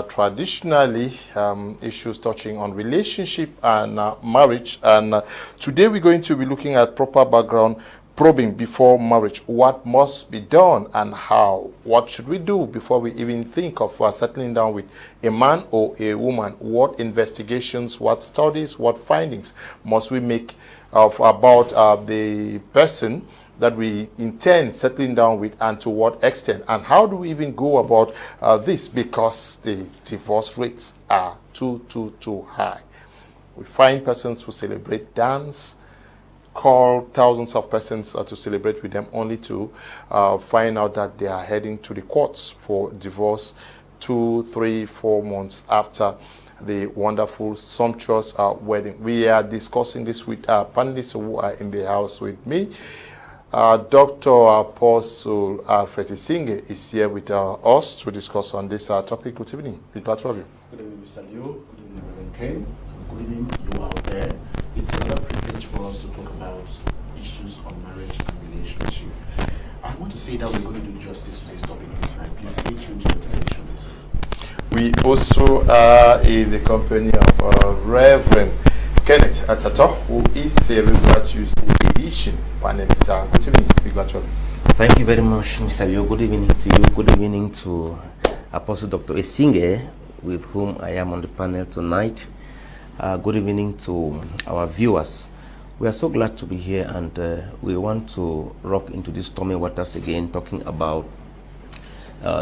traditionally issues touching on relationship and marriage. And today we're going to be looking at proper background probing before marriage. What must be done and how? What should we do before we even think of settling down with a man or a woman? What investigations, what studies, what findings must we make about the person that we intend settling down with, and to what extent? And how do we even go about this? Because the divorce rates are too high. We find persons who celebrate dance, call thousands of persons to celebrate with them, only to find out that they are heading to the courts for divorce 2, 3, 4 months after the wonderful, sumptuous wedding. We are discussing this with our panelists who are in the house with me. Dr. Apostle Alfred Essingue is here with us to discuss on this topic. Good evening. We're glad to have you. Good evening, Mr. Leo. Good evening, Rev Kenneth. Good evening, you out there. It's another privilege for us to talk about issues on marriage and relationship. I want to say that we're going to do justice to this topic this night. Please stay tuned to your television. We also are in the company of Rev Kenneth Atato, who is a regular Tuesday edition panelist. Good evening. We're glad to have you. Thank you very much, Mr. Leo. Good evening to you. Good evening to Apostle Dr. Essingue, with whom I am on the panel tonight. Good evening to our viewers. We are so glad to be here, and we want to rock into these stormy waters again, talking about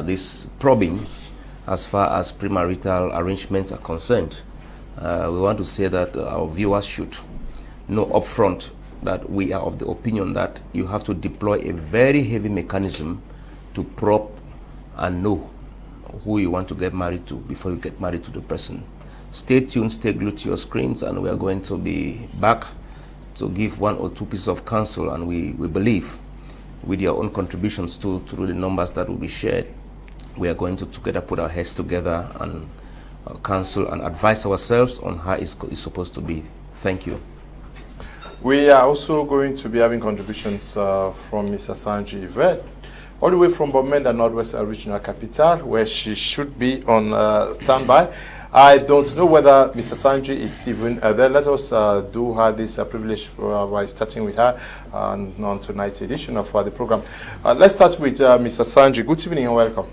this probing as far as premarital arrangements are concerned. We want to say that our viewers should know upfront that we are of the opinion that you have to deploy a very heavy mechanism to probe and know who you want to get married to before you get married to the person. Stay tuned, stay glued to your screens, and we are going to be back to give 1 or 2 pieces of counsel, and we believe with your own contributions through the numbers that will be shared, we are going to together put our heads together and counsel and advise ourselves on how it's supposed to be. Thank you. We are also going to be having contributions from Ms. Asanji Yvette, all the way from Bamenda, Northwest Regional Capital, where she should be on standby. I don't know whether Ms. Asanji is even there. Let us do her this privilege by starting with her on tonight's edition of the program. Let's start with Ms. Asanji. Good evening and welcome.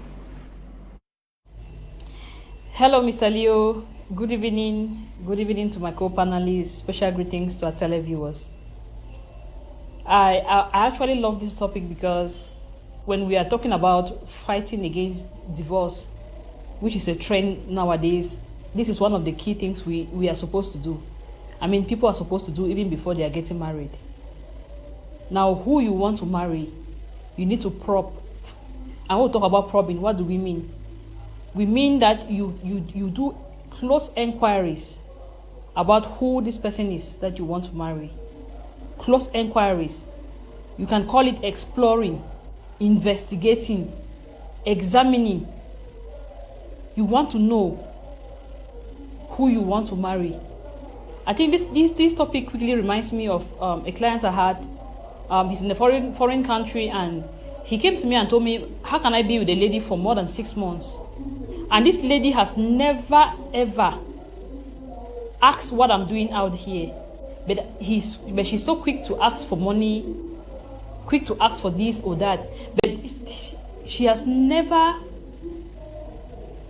Hello, Mr. Leo. Good evening. Good evening to my co-panelists. Special greetings to our televiewers. I actually love this topic because when we are talking about fighting against divorce, which is a trend nowadays, this is one of the key things we are supposed to do. I mean, people are supposed to do even before they are getting married. Now, who you want to marry, you need to probe. I want to talk about probing. What do we mean? We mean that you do close inquiries about who this person is that you want to marry. Close inquiries. You can call it exploring, investigating, examining. You want to know who you want to marry. I think this topic quickly reminds me of a client I had. He's in a foreign country, and he came to me and told me, how can I be with a lady for more than 6 months? And this lady has never ever asked what I'm doing out here. But she's so quick to ask for money, quick to ask for this or that. But she has never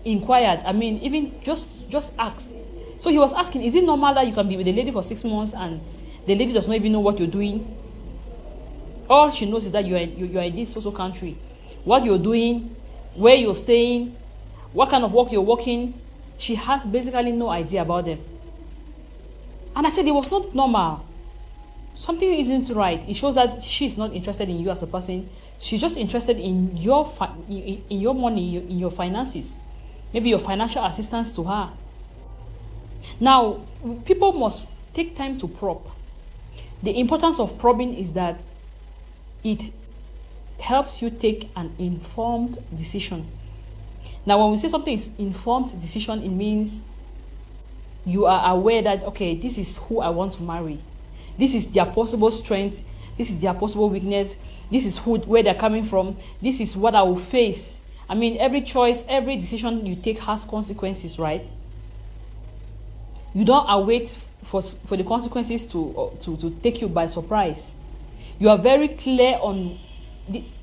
inquired. I mean, even just asked. So he was asking, is it normal that you can be with a lady for 6 months and the lady does not even know what you're doing? All she knows is that you are in this social country. What you're doing, where you're staying, what kind of work you're working, she has basically no idea about them. And I said it was not normal. Something isn't right. It shows that she's not interested in you as a person. She's just interested in your money, in your finances. Maybe your financial assistance to her. Now, people must take time to probe. The importance of probing is that it helps you take an informed decision. Now, when we say something is informed decision, it means you are aware that, okay, this is who I want to marry. This is their possible strength. This is their possible weakness. This is where they're coming from. This is what I will face. I mean, every choice, every decision you take has consequences, right? You don't await for the consequences to take you by surprise. You are very clear on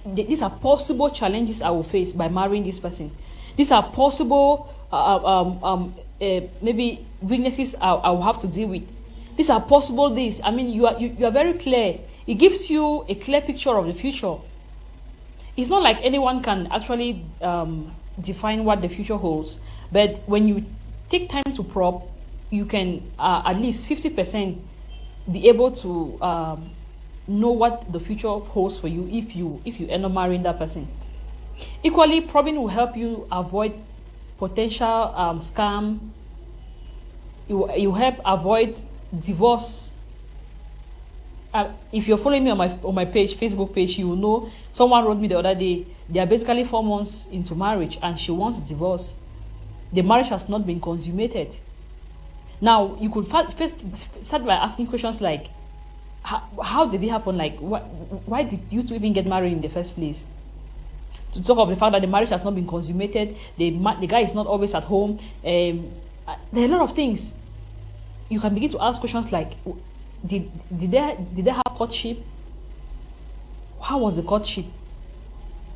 these are possible challenges I will face by marrying this person. These are possible maybe weaknesses I will have to deal with. These are possible this. I mean, you are very clear. It gives you a clear picture of the future. It's not like anyone can actually define what the future holds. But when you take time to probe, you can at least 50% be able to know what the future holds for you if you end up marrying that person. Equally, probing will help you avoid potential scam. You help avoid divorce. If you're following me on my page, Facebook page, you will know someone wrote me the other day. They are basically 4 months into marriage and she wants divorce. The marriage has not been consummated. Now you could first start by asking questions like, how did it happen? Like, why did you two even get married in the first place? To talk of the fact that the marriage has not been consummated, the guy is not always at home. There are a lot of things. You can begin to ask questions like, did they have courtship? How was the courtship?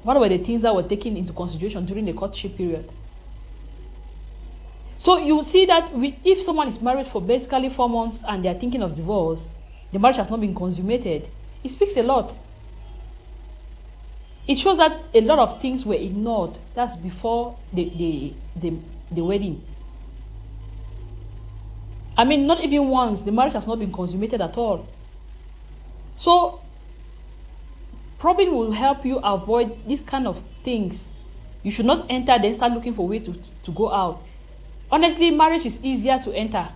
What were the things that were taken into consideration during the courtship period? So you see that if someone is married for basically 4 months and they are thinking of divorce, the marriage has not been consummated, it speaks a lot. It shows that a lot of things were ignored. That's before the wedding. I mean, not even once, the marriage has not been consummated at all. So, probing will help you avoid these kind of things. You should not enter, then start looking for a way to go out. Honestly, marriage is easier to enter,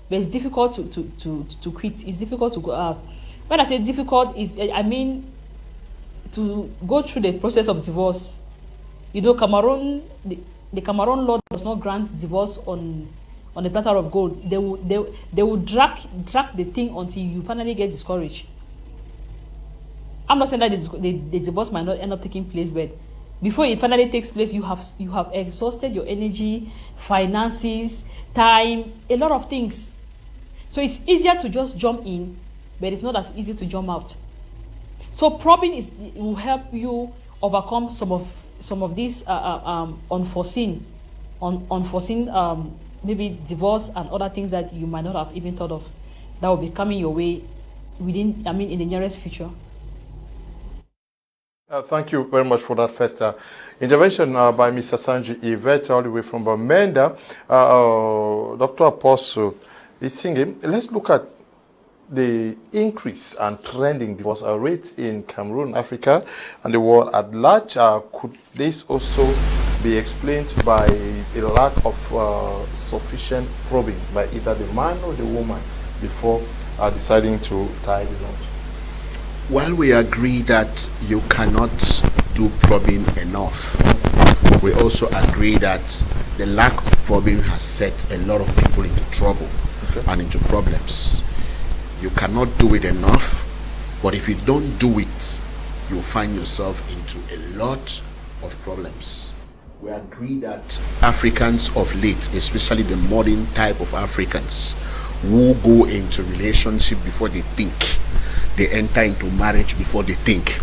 but it's difficult to quit. It's difficult to go out. When I say difficult, I mean to go through the process of divorce. You know, Cameroon, the Cameroon law does not grant divorce on a platter of gold. They will drag the thing until you finally get discouraged. I'm not saying that the divorce might not end up taking place, but before it finally takes place, you have exhausted your energy, finances, time, a lot of things. So it's easier to just jump in, but it's not as easy to jump out. So probing will help you overcome some of these unforeseen maybe divorce and other things that you might not have even thought of that will be coming your way in the nearest future. Thank you very much for that first intervention by Mr. Asanji Yvette, all the way from Bamenda. Dr. Apostle Essingue, let's look at the increase and trending divorce rates in Cameroon, Africa, and the world at large. Could this also be explained by a lack of sufficient probing by either the man or the woman before deciding to tie the knot? While we agree that you cannot do probing enough, we also agree that the lack of probing has set a lot of people into trouble and into problems. You cannot do it enough, but if you don't do it, you'll find yourself into a lot of problems. We agree that Africans of late, especially the modern type of Africans, who go into relationship before they think, they enter into marriage before they think,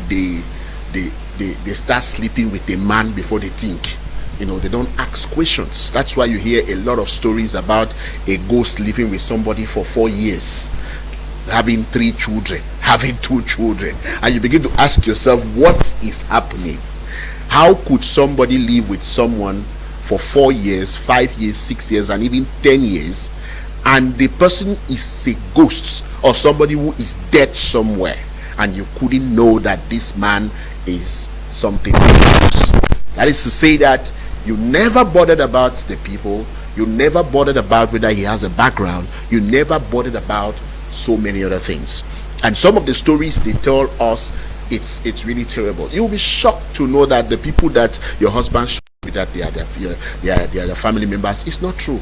they start sleeping with a man before they think. You know, they don't ask questions. That's why you hear a lot of stories about a ghost living with somebody for 4 years, having 3 children, having 2 children, and you begin to ask yourself, what is happening? How could somebody live with someone for 4 years, 5 years, 6 years, and even 10 years, and the person is a ghost or somebody who is dead somewhere, and you couldn't know that this man is something else? That is to say that you never bothered about the people, you never bothered about whether he has a background, you never bothered about so many other things. And some of the stories they tell us, it's really terrible. You'll be shocked to know that the people that your husband showed you that they are their family members is not true.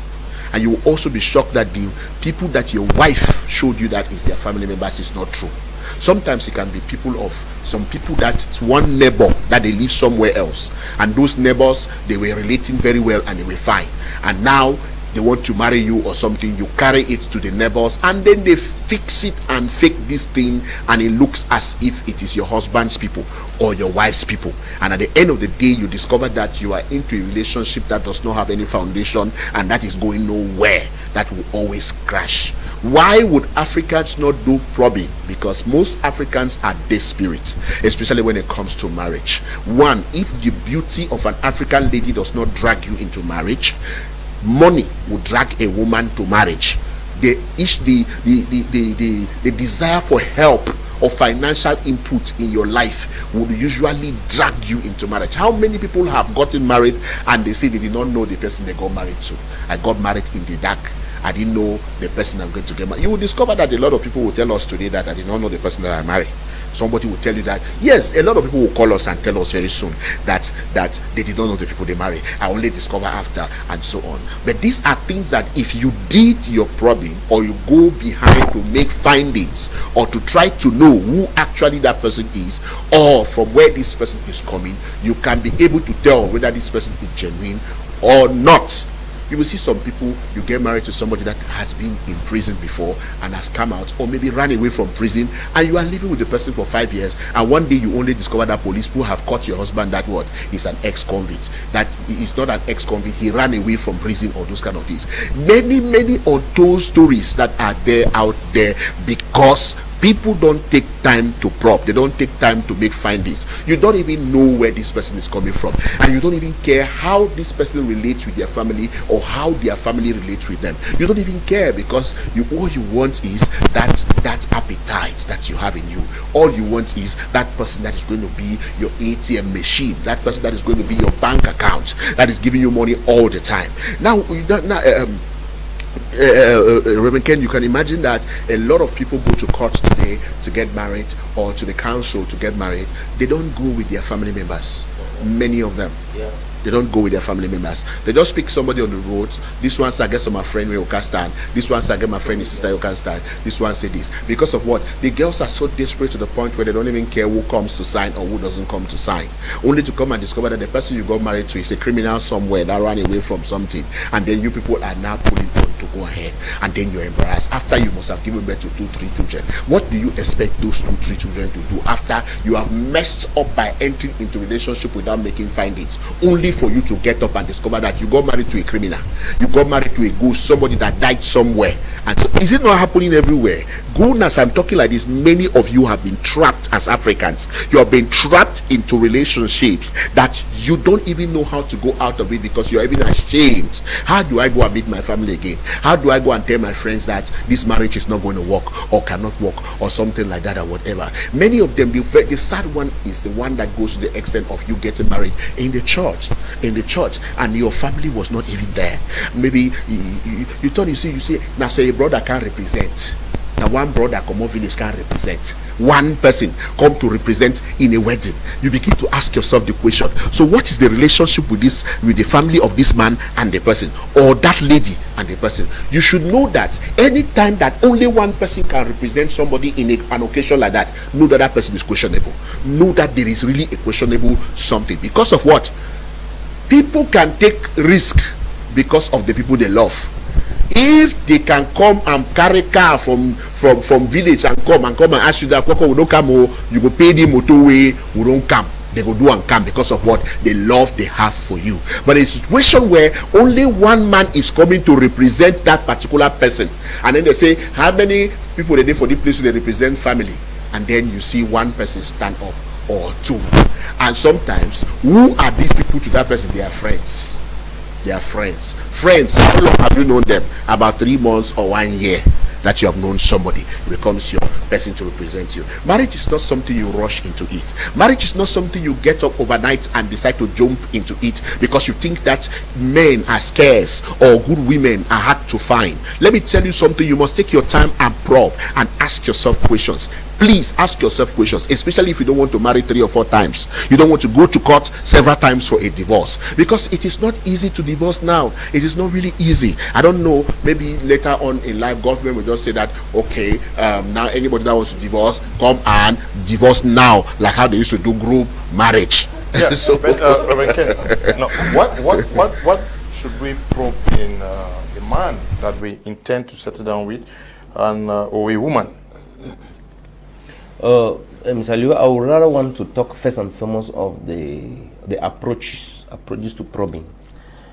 And you will also be shocked that the people that your wife showed you that is their family members is not true. Sometimes it can be people of some people that's one neighbor that they live somewhere else, and those neighbors, they were relating very well and they were fine, and now they want to marry you or something. You carry it to the neighbors and then they fix it and fake this thing, and it looks as if it is your husband's people or your wife's people, and at the end of the day you discover that you are into a relationship that does not have any foundation, and that is going nowhere. That will always crash. Why would Africans not do probing? Because most Africans are desperate, especially when it comes to marriage. One, if the beauty of an African lady does not drag you into marriage, money will drag a woman to marriage. The desire for help or financial input in your life would usually drag you into marriage. How many people have gotten married and they say they did not know the person they got married to? I got married in the dark. I didn't know the person I'm going to get married. You will discover that a lot of people will tell us today that I did not know the person that I married. Somebody will tell you that, yes, a lot of people will call us and tell us very soon that they did not know the people they marry. I only discover after, and so on. But these are things that if you did your probing, or you go behind to make findings, or to try to know who actually that person is, or from where this person is coming, you can be able to tell whether this person is genuine or not. You will see some people, you get married to somebody that has been in prison before and has come out, or maybe ran away from prison, and you are living with the person for 5 years, and one day you only discover that police people have caught your husband that what is an ex-convict, that he is not an ex-convict, he ran away from prison, or those kind of things. Many untold stories that are there out there, because people don't take time to probe. They don't take time to make findings. You don't even know where this person is coming from, and you don't even care how this person relates with their family, or how their family relates with them. You don't even care, because all you want is that appetite that you have in you. All you want is that person that is going to be your ATM machine, that person that is going to be your bank account, that is giving you money all the time. Rev Ken, you can imagine that a lot of people go to court today to get married, or to the council to get married. They don't go with their family members. Many of them. Yeah. They don't go with their family members. They just pick somebody on the road. This one say, I get some my friend who can stand. This one say, I get my friend his sister who can stand. This one say this. Because of what? The girls are so desperate to the point where they don't even care who comes to sign or who doesn't come to sign. Only to come and discover that the person you got married to is a criminal somewhere that ran away from something. And then you people are now pulling on to go ahead. And then you're embarrassed after you must have given birth to 2-3 children. What do you expect those 2-3 children to do after you have messed up by entering into a relationship without making findings? Only for you to get up and discover that you got married to a criminal, you got married to a ghost, somebody that died somewhere. And so, is it not happening everywhere? Grown as I'm talking like this, many of you have been trapped as Africans. You have been trapped into relationships that you don't even know how to go out of it, because you're even ashamed. How do I go and meet my family again? How do I go and tell my friends that this marriage is not going to work, or cannot work, or something like that, or whatever? Many of them, the sad one is the one that goes to the extent of you getting married in the church, and your family was not even there. Maybe you thought, you see now, say a brother can't represent. Now one brother come on village can't represent. One person come to represent in a wedding. You begin to ask yourself the question, so what is the relationship with the family of this man and the person, or that lady and the person? You should know that anytime that only one person can represent somebody in an occasion like that, know that that person is questionable. Know that there is really a questionable something. Because of what? People can take risk because of the people they love. If they can come and carry car from village and come and ask you that we don't come, you go pay the motorway, we don't come. They go do and come because of what? The love they have for you. But a situation where only one man is coming to represent that particular person, and then they say, how many people are there for this place they represent family? And then you see one person stand up, or two. And sometimes, who are these people to that person? They are friends. They are friends. Friends, how long have you known them? About 3 months or 1 year that you have known somebody. It becomes your person to represent you. Marriage is not something you rush into it. Marriage is not something you get up overnight and decide to jump into it because you think that men are scarce or good women are hard to find. Let me tell you something. You must take your time and probe and ask yourself questions. please ask yourself questions, especially if you don't want to marry 3 or 4 times. You don't want to go to court several times for a divorce, because it is not easy to divorce now. It is not really easy. I don't know, maybe later on in life government will just say that, okay, now anybody that wants to divorce, come and divorce now, like how they used to do group marriage. Yeah, So- but Rev Kenneth, no, what should we probe in a man that we intend to settle down with, and or a woman? Mr. Liu, I would rather want to talk first and foremost of the approaches to probing.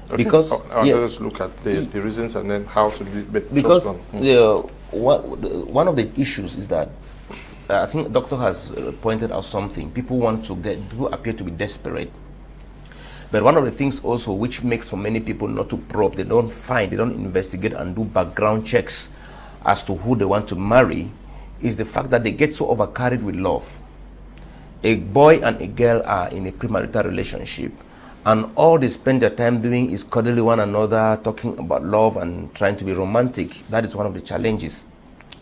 Okay. Because let us look at the reasons and then how to do it. But because just one. one of the issues is that I think the doctor has pointed out something. People appear to be desperate. But one of the things also which makes for many people not to probe, they don't investigate and do background checks as to who they want to marry, is the fact that they get so overcarried with love. A boy and a girl are in a premarital relationship, and all they spend their time doing is cuddling one another, talking about love and trying to be romantic. That is one of the challenges.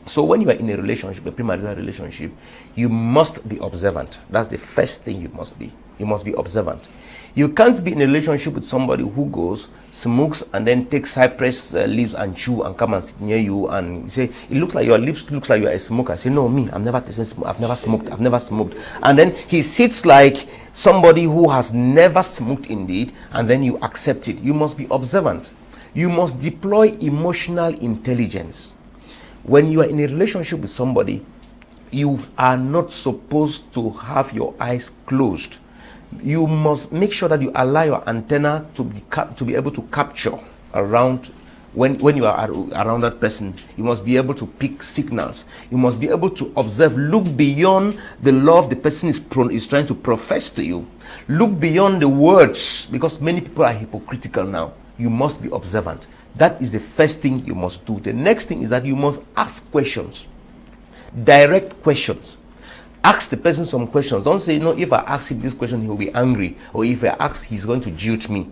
So when you are in a relationship, a premarital relationship, you must be observant. That's the first thing you must be. You must be observant. You can't be in a relationship with somebody who goes, smokes, and then takes cypress leaves and chew and come and sit near you and say, it looks like your lips looks like you're a smoker. Say, no, me, I've never smoked. And then he sits like somebody who has never smoked indeed, and then you accept it. You must be observant. You must deploy emotional intelligence. When you are in a relationship with somebody, you are not supposed to have your eyes closed. You must make sure that you allow your antenna to be able to capture around when you are around that person. You must be able to pick signals. You must be able to observe, look beyond the love the person is trying to profess to you. Look beyond the words, because many people are hypocritical now. You must be observant. That is the first thing you must do. The next thing is that you must ask questions, direct questions. Ask the person some questions. Don't say, no, if I ask him this question, he will be angry. Or if I ask, he's going to jilt me.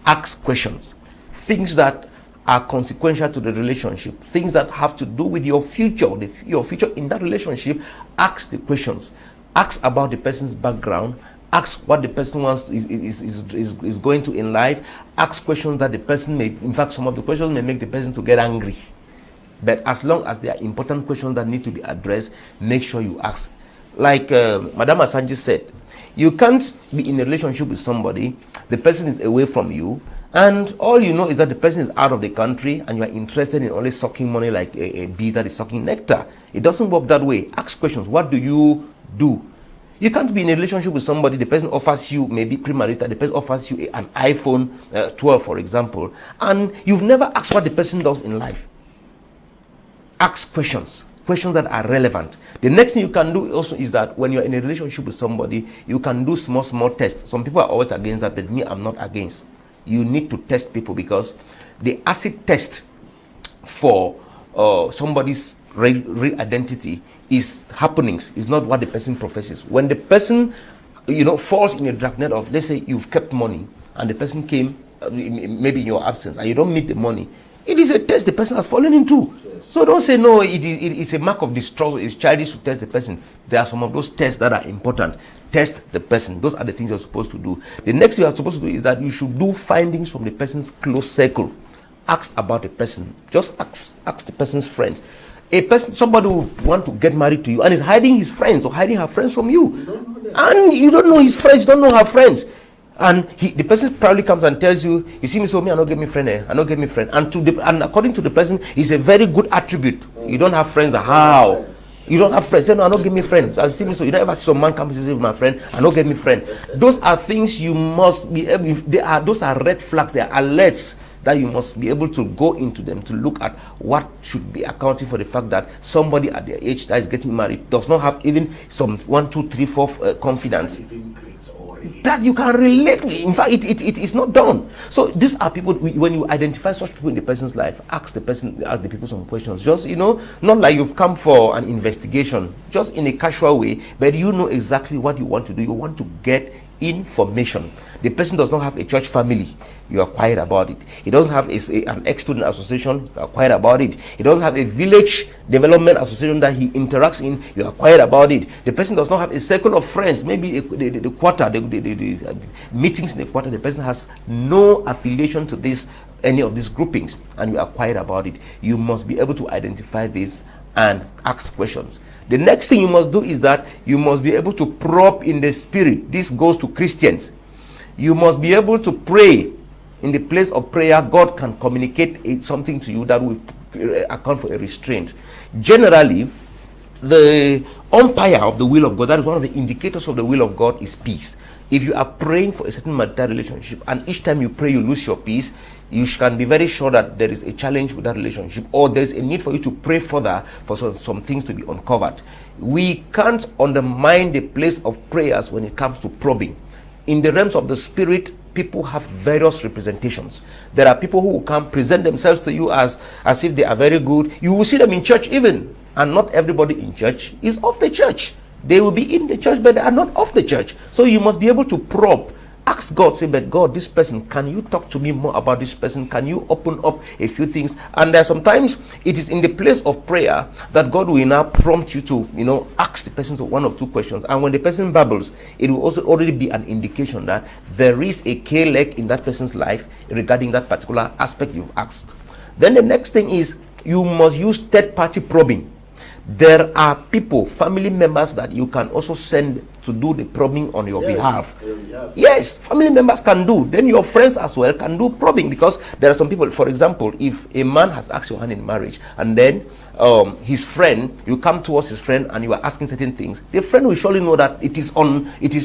Ask questions. Things that are consequential to the relationship. Things that have to do with your future. Your future in that relationship. Ask the questions. Ask about the person's background. Ask what the person is going to in life. Ask questions that the person may, in fact, some of the questions may make the person to get angry. But as long as they are important questions that need to be addressed, make sure you ask. Like Madam Asanji said, you can't be in a relationship with somebody, the person is away from you, and all you know is that the person is out of the country and you are interested in only sucking money like a bee that is sucking nectar. It doesn't work that way. Ask questions. What do you do? You can't be in a relationship with somebody, the person offers you, maybe premarital, the person offers you an iPhone 12, for example, and you've never asked what the person does in life. Ask questions. Questions that are relevant. The next thing you can do also is that when you're in a relationship with somebody, you can do small tests. Some people are always against that, but me, I'm not against. You need to test people, because the acid test for somebody's real identity is happenings, is not what the person professes. When the person, falls in a dragnet of, let's say you've kept money and the person came, maybe in your absence, and you don't meet the money, it is a test the person has fallen into. So don't say, no, it's a mark of distrust, it's childish to test the person. There are some of those tests that are important. Test the person. Those are the things you're supposed to do. The next thing you're supposed to do is that you should do findings from the person's close circle. Ask about the person. Just ask the person's friends. Somebody who want to get married to you and is hiding his friends or hiding her friends from you. And you don't know his friends, you don't know her friends. And the person probably comes and tells you, you see me, so me, I don't get me friend, I don't get me friend. And according to the person, it's a very good attribute. You don't have friends. How? You don't have friends. Say, no, I don't get me friends. I see me, so you don't ever see some man come and say, my friend, I don't get me friend. Those are things you must be able, those are red flags, they are alerts that you must be able to go into them to look at what should be accounting for the fact that somebody at their age that is getting married does not have even some 1, 2, 3, 4 confidence that you can relate with. In fact, it is not done. So these are people, when you identify such people in the person's life, ask the people some questions. Just, not like you've come for an investigation, just in a casual way, but you know exactly what you want to do. You want to get information. The person does not have a church family, you are quiet about it. He doesn't have an ex-student association, you are quiet about it. He doesn't have a village development association that he interacts in, you are quiet about it. The person does not have a circle of friends, maybe the quarter, the meetings in the quarter. The person has no affiliation to any of these groupings, and you are quiet about it. You must be able to identify this and ask questions. The next thing you must do is that you must be able to probe in the spirit. This goes to Christians. You must be able to pray. In the place of prayer, God can communicate something to you that will account for a restraint. Generally, the umpire of the will of God, that is one of the indicators of the will of God, is peace. If you are praying for a certain marital relationship, and each time you pray you lose your peace, you can be very sure that there is a challenge with that relationship, or there is a need for you to pray further for some things to be uncovered. We can't undermine the place of prayers when it comes to probing. In the realms of the spirit, people have various representations. There are people who can present themselves to you as if they are very good. You will see them in church even, and not everybody in church is of the church. They will be in the church, but they are not of the church. So you must be able to probe. Ask God, say, but God, this person, can you talk to me more about this person? Can you open up a few things? And there sometimes it is in the place of prayer that God will now prompt you to, ask the person one or two questions. And when the person babbles, it will also already be an indication that there is a K-leg in that person's life regarding that particular aspect you've asked. Then the next thing is you must use third-party probing. There are people, family members that you can also send to do the probing on your behalf. Yes, family members can do. Then your friends as well can do probing, because there are some people, for example, if a man has asked your hand in marriage and then his friend, you come towards his friend and you are asking certain things, the friend will surely know that it is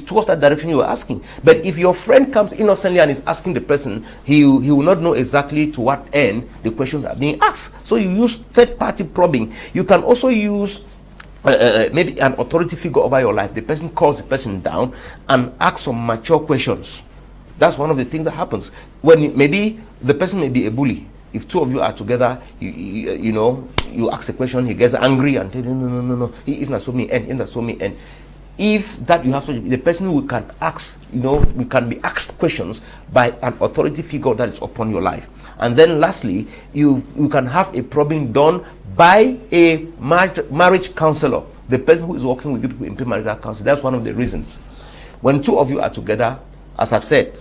towards that direction you are asking. But if your friend comes innocently and is asking the person, he will not know exactly to what end the questions are being asked. So you use third-party probing. You can also use maybe an authority figure over your life. The person calls the person down and asks some mature questions. That's one of the things that happens when maybe the person may be a bully. If two of you are together, you ask a question, he gets angry and tell you, no. If not so me end, if not so me end. If that you have to, the person who can ask, we can be asked questions by an authority figure that is upon your life. And then lastly, you can have a probing done by a marriage counselor, the person who is working with you in premarital counseling. That's one of the reasons. When two of you are together, as I've said,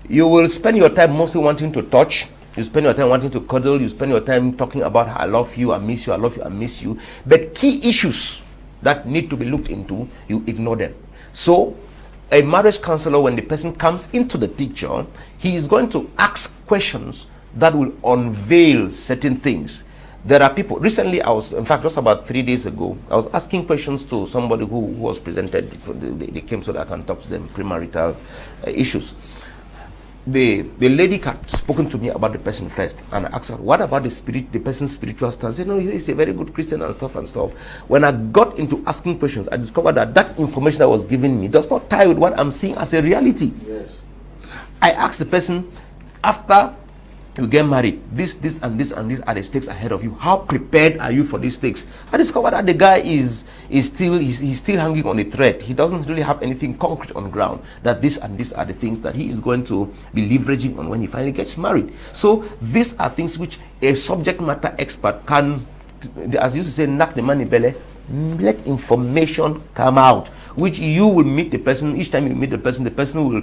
you will spend your time mostly wanting to touch. You spend your time wanting to cuddle. You spend your time talking about I love you, I miss you, I love you, I miss you. But key issues that need to be looked into, you ignore them. So a marriage counselor, when the person comes into the picture, he is going to ask questions that will unveil certain things. There are people, recently in fact just about 3 days ago, I was asking questions to somebody who was presented. They came so that I can talk to them premarital issues. The lady had spoken to me about the person first, and I asked her, what about the person's spiritual stance? She said, no, he's a very good Christian and stuff. When I got into asking questions, I discovered that information that was given me does not tie with what I'm seeing as a reality. Yes. I asked the person, after you get married, this and this are the stakes ahead of you. How prepared are you for these stakes? I discovered that the guy is still hanging on a thread. He doesn't really have anything concrete on ground, that this and this are the things that he is going to be leveraging on when he finally gets married. So these are things which a subject matter expert can, as you used to say, knock the man in belly, let information come out, which you will meet the person. Each time you meet the person will,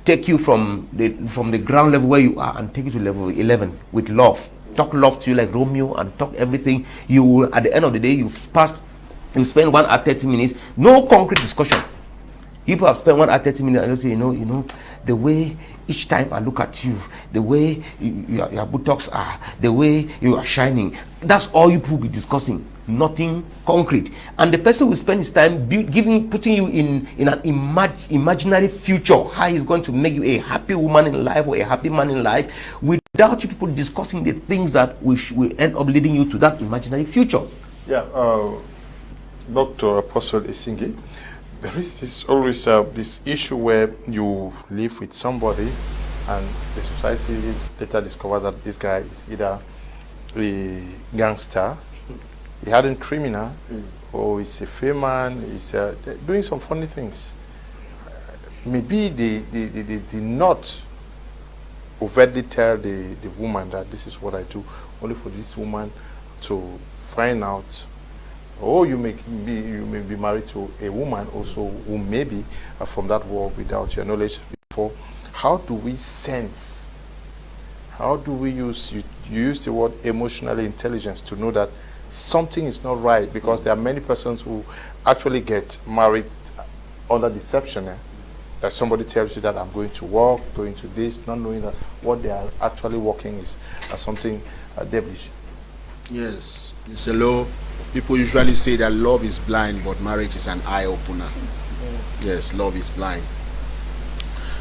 take you from the ground level where you are and take you to level 11 with love. Talk love to you like Romeo and talk everything. You will, at the end of the day, you spend 1 hour 30 minutes, no concrete discussion. People have spent 1 hour 30 minutes and say, the way each time I look at you, the way your buttocks are, the way you are shining, that's all you will be discussing. Nothing concrete. And the person will spend his time putting you in an imaginary future, how he's going to make you a happy woman in life or a happy man in life, without you people discussing the things that will end up leading you to that imaginary future. Yeah, Dr. Apostle Essingue, there is always this issue where you live with somebody and the society later discovers that this guy is either a gangster, he hadn't criminal, or he's a fair man, he's doing some funny things. maybe they did not overtly tell the woman that this is what I do, only for this woman to find out. Oh, you may be married to a woman also who may be from that world without your knowledge before. How do we sense? How do we use, you use the word emotional intelligence to know that something is not right? Because there are many persons who actually get married under deception. That somebody tells you that I'm going to work, going to this, not knowing that what they are actually working is something devilish. Yes, Mr. Low, people usually say that love is blind, but marriage is an eye-opener. Yes, love is blind.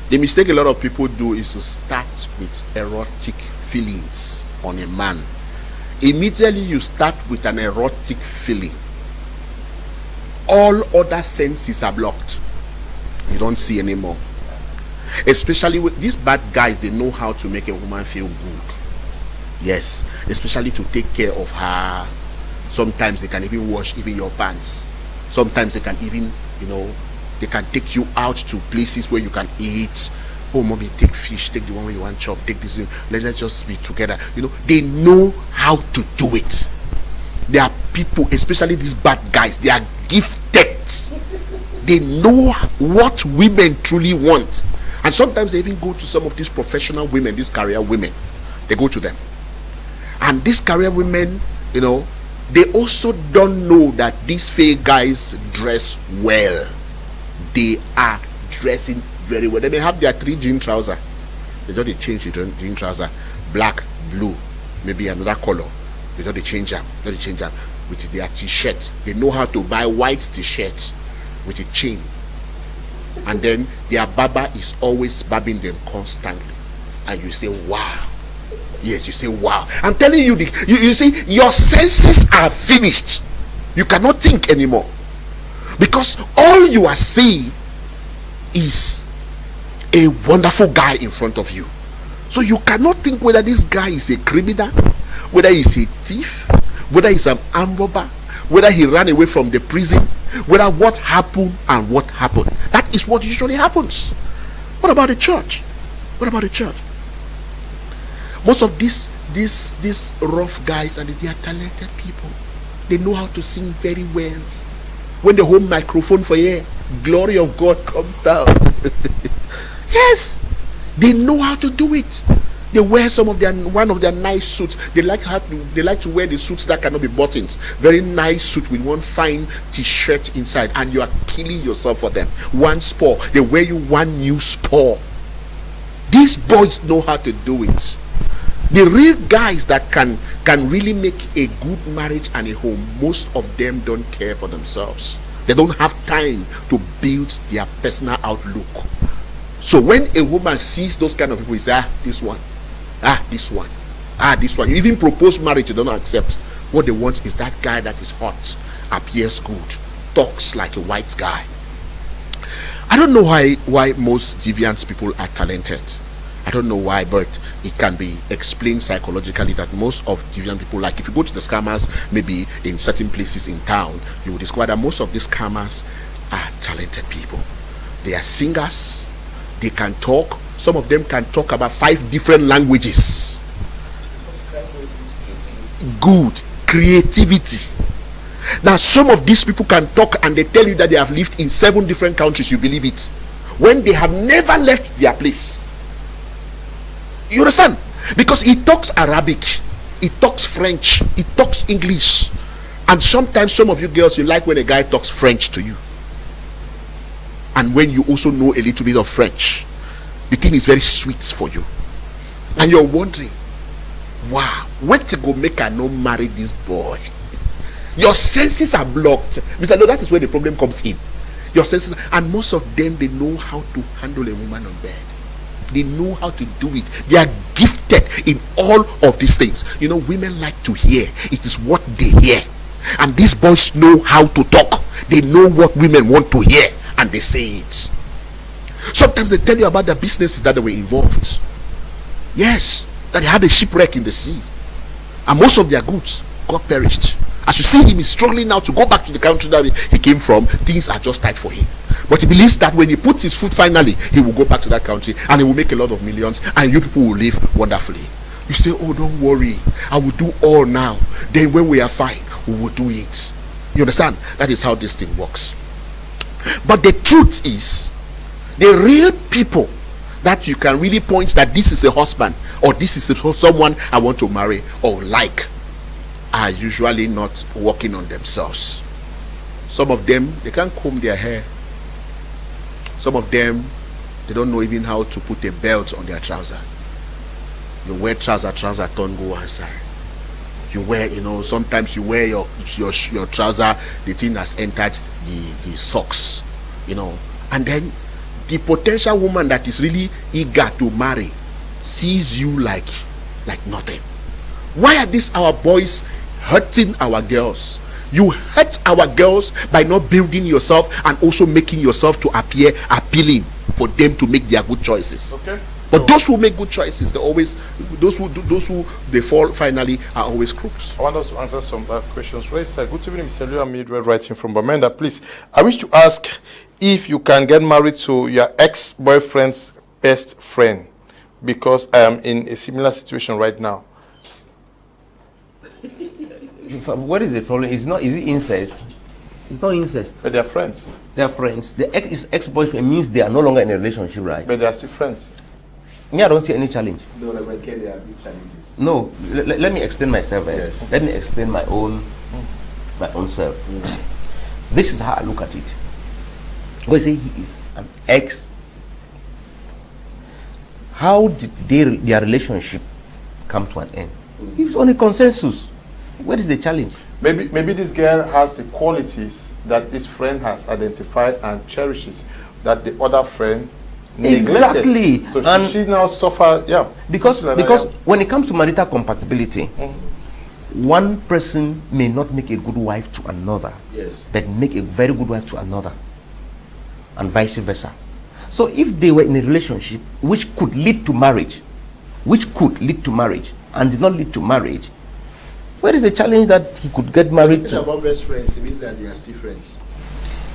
The mistake a lot of people do is to start with erotic feelings on a man. Immediately you start with an erotic feeling, all other senses are blocked. You don't see anymore. Especially with these bad guys, they know how to make a woman feel good. Yes, especially to take care of her. Sometimes they can even wash even your pants. Sometimes they can even, they can take you out to places where you can eat. Oh, mommy, take fish, take the one where you want chop, take this. Let's just be together. They know how to do it. There are people, especially these bad guys, they are gifted. They know what women truly want. And sometimes they even go to some of these professional women, these career women. They go to them. And these career women, they also don't know that these fake guys dress well. They are dressing very well. They may have their 3 jean trouser. They don't change the jean trouser. Black, blue, maybe another color. They don't change them. With their t-shirt. They know how to buy white t-shirt with a chain. And then their barber is always barbing them constantly. And you say, wow. Yes, you say, wow. I'm telling you, you see, your senses are finished. You cannot think anymore. Because all you are seeing is a wonderful guy in front of you. So you cannot think whether this guy is a criminal, whether he's a thief, whether he's an armed robber, whether he ran away from the prison, whether what happened and what happened. That is what usually happens. What about the church? What about the church? Most of these rough guys, and they are talented people. They know how to sing very well. When they hold microphone for air, glory of God comes down. Yes, they know how to do it. They wear one of their nice suits. They like to wear the suits that cannot be buttoned. Very nice suit with one fine t-shirt inside, and you are killing yourself for them. One spore, they wear you one new spore. These boys know how to do it. The real guys that can really make a good marriage and a home, most of them don't care for themselves. They don't have time to build their personal outlook. So when a woman sees those kind of people, it's this one. This one. This one. You even propose marriage, you don't accept. What they want is that guy that is hot, appears good, talks like a white guy. I don't know why most deviant people are talented. I don't know why, but it can be explained psychologically that most of deviant people, like if you go to the scammers, maybe in certain places in town, you will discover that most of these scammers are talented people. They are singers. They can talk. Some of them can talk about 5 different languages. Good creativity. Now some of these people can talk and they tell you that they have lived in 7 different countries. You believe it when they have never left their place. You understand? Because he talks Arabic, he talks French, he talks English. And sometimes some of you girls, you like when a guy talks French to you. And when you also know a little bit of French, the thing is very sweet for you. And you're wondering, wow, what to go make I not marry this boy? Your senses are blocked. Mr. No, that is where the problem comes in. Your senses, and most of them, they know how to handle a woman on bed. They know how to do it. They are gifted in all of these things. Women like to hear. It is what they hear. And these boys know how to talk. They know what women want to hear, and they say it. Sometimes they tell you about the businesses that they were involved. Yes, that they had a shipwreck in the sea, and most of their goods got perished. As you see him, he's struggling now to go back to the country that he came from. Things are just tight for him. But he believes that when he puts his foot finally, he will go back to that country and he will make a lot of millions and you people will live wonderfully. You say, oh, don't worry, I will do all now. Then when we are fine, we will do it. You understand? That is how this thing works. But the truth is, the real people that you can really point that this is a husband or this is someone I want to marry or like are usually not working on themselves. Some of them, they can't comb their hair. Some of them, they don't know even how to put a belt on their trouser. You wear trouser don't go outside. You wear, sometimes you wear your trouser, the thing has entered the socks, and then the potential woman that is really eager to marry sees you like nothing. Why are these our boys hurting our girls? You hurt our girls by not building yourself and also making yourself to appear appealing for them to make their good choices. Okay. But those who make good choices, those who they fall finally are always crooks. I want us to answer some questions. Right, sir. Good evening, Mr. Leo. I'm Mildred writing from Bamenda. Please, I wish to ask if you can get married to your ex-boyfriend's best friend, because I am in a similar situation right now. What is the problem? Is it incest? It's not incest. But they are friends. They are friends. The ex-boyfriend means they are no longer in a relationship, right? But they are still friends. Me, I don't see any challenge. No, Rev Kenneth, there are big challenges. No, let me explain myself. Yes. Let me explain my own self. This is how I look at it. When I say he is an ex, how did their relationship come to an end? It's on a consensus. What is the challenge? Maybe this girl has the qualities that this friend has identified and cherishes that the other friend neglected. Exactly. So she now suffer. Yeah. Because when it comes to marital compatibility, one person may not make a good wife to another, yes, but make a very good wife to another, and vice versa. So if they were in a relationship which could lead to marriage, and did not lead to marriage, where is the challenge that he could get married to? About best friends, it means that they are still friends.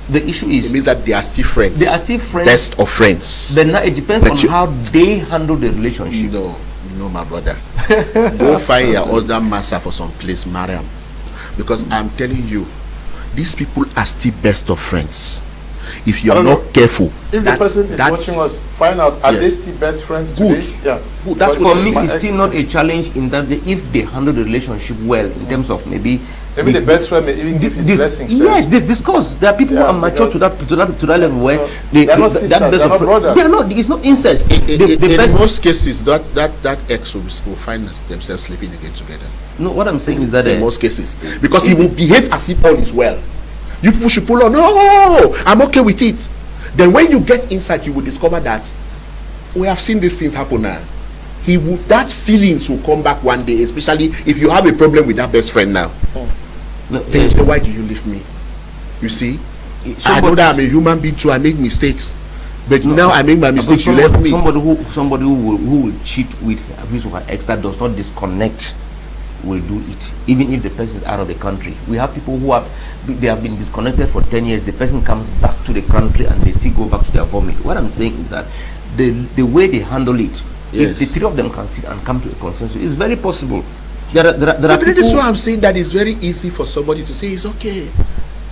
The issue is, it means that they are still friends. They are still friends. Best of friends. Then now it depends on how they handle the relationship. No, my brother. Go find your other master for some place, marry him. Because I'm telling you, these people are still best of friends. If you are not careful, if the person is watching us, find out, are they still best friends today? Yeah. Good. That's for me, it's still not a challenge in that if they handle the relationship well, in terms of maybe the best friend may even give his blessings. Yes, this discuss. There are people who are mature to that level where they are not sisters, they are not brothers. They are not. It's not incest. In most cases, that ex will find themselves sleeping again together. No, what I'm saying is that in most cases, because he will behave as if all is well. You people should pull on. No, I'm okay with it. Then when you get inside, you will discover that we have seen these things happen now. That feelings will come back one day, especially if you have a problem with that best friend now. Then you say, why do you leave me? You see, I know that I'm a human being too. I make mistakes, but now I make my mistakes. You left me. Somebody who will cheat with his or her ex that does not disconnect will do it, even if the person is out of the country. We have people who have been disconnected for 10 years. The person comes back to the country and they still go back to their vomit. What I'm saying is that the way they handle it, yes, if the three of them can sit and come to a consensus, it's very possible. There are people. This is why I'm saying that it's very easy for somebody to say it's okay.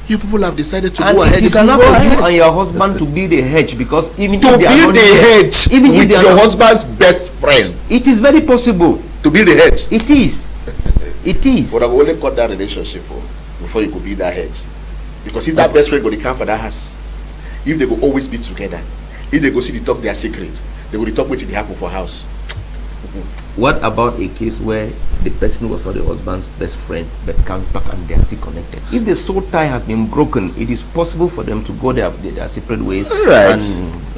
You people have decided to go ahead. It's enough for you and your husband to be the hedge, because even to if they build the hedge even with if your husband's best friend, it is very possible to build the hedge. It is. It is. But I've only cut that relationship before you could be that hedge. Because if that best friend go to come for that house, if they go always be together, if they go see the talk their secret, they will talk with the happen for house. What about a case where the person was not the husband's best friend but comes back and they are still connected? If the soul tie has been broken, it is possible for them to go their separate ways, right,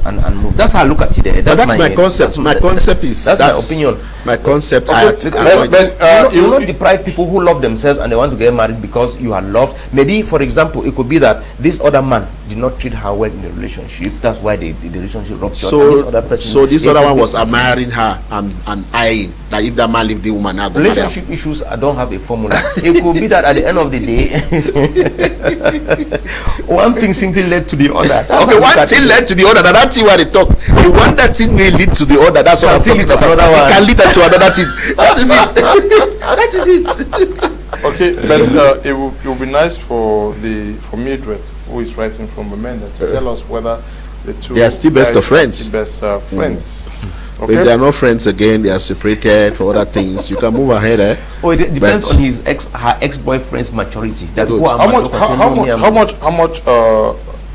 and move. That's how I look at it. That's my concept. My concept is that's my opinion. My concept. Okay. You will not deprive people who love themselves and they want to get married because you are loved. Maybe, for example, it could be that this other man did not treat her well in the relationship. That's why the relationship ruptured. So this other one was admiring her and eyeing. Like if that man leave the woman out. Relationship issues, I don't have a formula. It could be that at the end of the day, one thing simply led to the other. That's okay, one thing led to the other. That's why they talk. The one that thing will lead to the other. That's what I'm talking about. It can lead to another thing. That is it. That is it. Okay, but it will be nice for Mildred, who is writing from Amanda, to tell us whether the two they are still best of friends. Still best friends. Okay. If they are not friends again, they are separated for other things. You can move ahead. Oh, it depends on her ex-boyfriend's maturity. That's what how much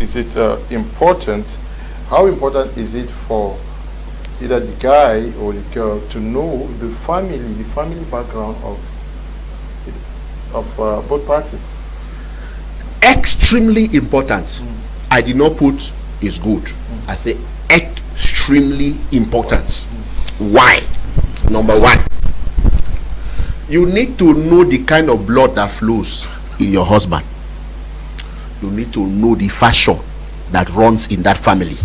is it important? How important is it for either the guy or the girl to know the family background of both parties? Extremely important. I did not put is good. I say extremely important. Why? Number one, you need to know the kind of blood that flows in your husband. You need to know the fashion that runs in that family.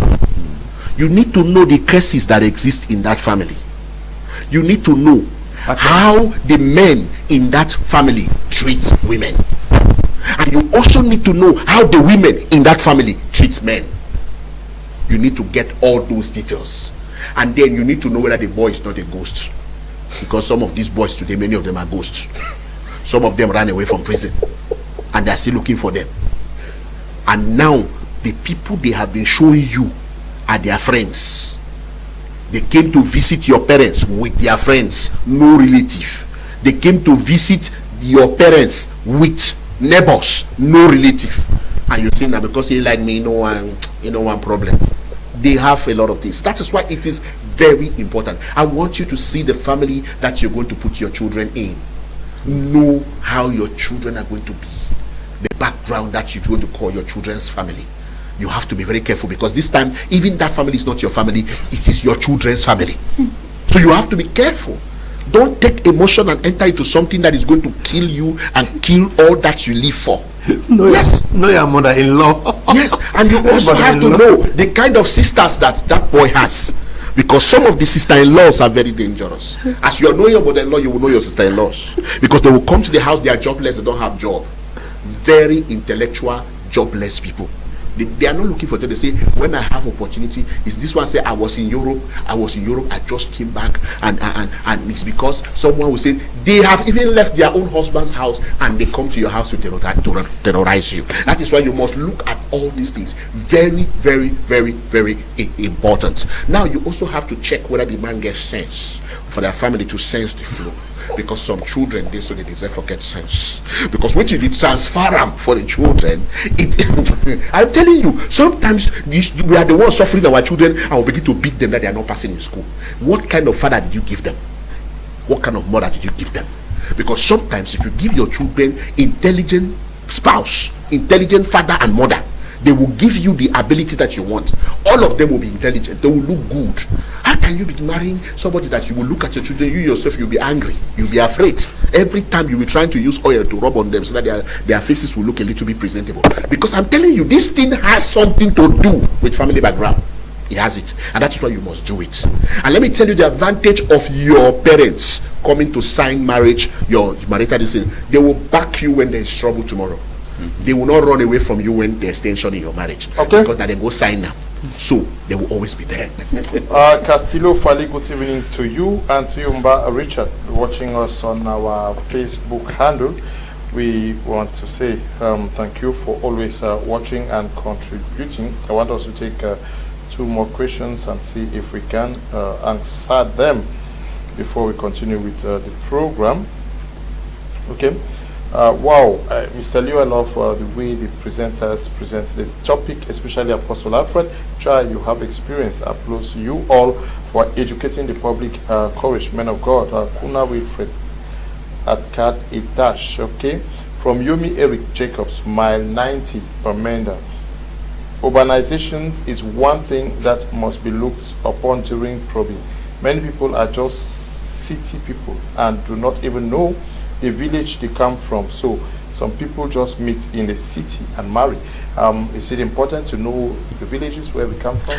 You need to know the curses that exist in that family. You need to know how the men in that family treat women. And you also need to know how the women in that family treat men. You need to get all those details. And then you need to know whether the boy is not a ghost. Because some of these boys today, many of them are ghosts. Some of them ran away from prison. And they're still looking for them. And now, the people they have been showing you are their friends. They came to visit your parents with their friends, no relative. They came to visit your parents with neighbors, no relative. And you say now because he like me, no one problem. They have a lot of this. That is why it is very important. I want you to see the family that you're going to put your children in. Know how your children are going to be. The background that you're going to call your children's family. You have to be very careful, because this time, even that family is not your family, it is your children's family. So you have to be careful. Don't take emotion and enter into something that is going to kill you and kill all that you live for. No, yes. No, your mother-in-law. Yes, and you also have to know the kind of sisters that boy has. Because some of the sister-in-laws are very dangerous. As you know your mother-in-law, you will know your sister-in-laws. Because they will come to the house, they are jobless, they don't have job. Very intellectual, jobless people. They are not looking for them. They say, when I have opportunity, is this one say, I was in Europe, I just came back, and it's because someone will say, they have even left their own husband's house and they come to your house to terrorize you. That is why you must look at all these things. Very, very, very, very important. Now you also have to check whether the man gets sense, for their family to sense the flow. Because some children, they deserve to get sense. Because when you did transfer them for the children, I'm telling you, sometimes we are the ones suffering our children and we begin to beat them that they are not passing in school. What kind of father did you give them? What kind of mother did you give them? Because sometimes if you give your children intelligent spouse, intelligent father and mother, they will give you the ability that you want. All of them will be intelligent. They will look good. How can you be marrying somebody that you will look at your children, you yourself, you'll be angry, you'll be afraid. Every time you'll be trying to use oil to rub on them so that their faces will look a little bit presentable. Because I'm telling you, this thing has something to do with family background. It has it. And that's why you must do it. And let me tell you the advantage of your parents coming to sign marriage, your marital decision. They will back you when there is trouble tomorrow. They will not run away from you when there's tension in your marriage. Okay. Because they go sign now. So they will always be there. Castillo Fali, good evening to you, and to you, Mba Richard, watching us on our Facebook handle. We want to say thank you for always watching and contributing. I want us to take two more questions and see if we can answer them before we continue with the program. Okay. Wow, Mr. Leo, I love the way the presenters present the topic, especially Apostle Alfred. Try, you have experience. Applause you all for educating the public. Courage, men of God. Kuna Wilfred at Cat Itash. Okay, from Yomi Eric Jacobs, mile 90 per Menda. Urbanizations is one thing that must be looked upon during probing. Many people are just city people and do not even know the village they come from. So some people just meet in the city and marry. Is it important to know the villages where we come from?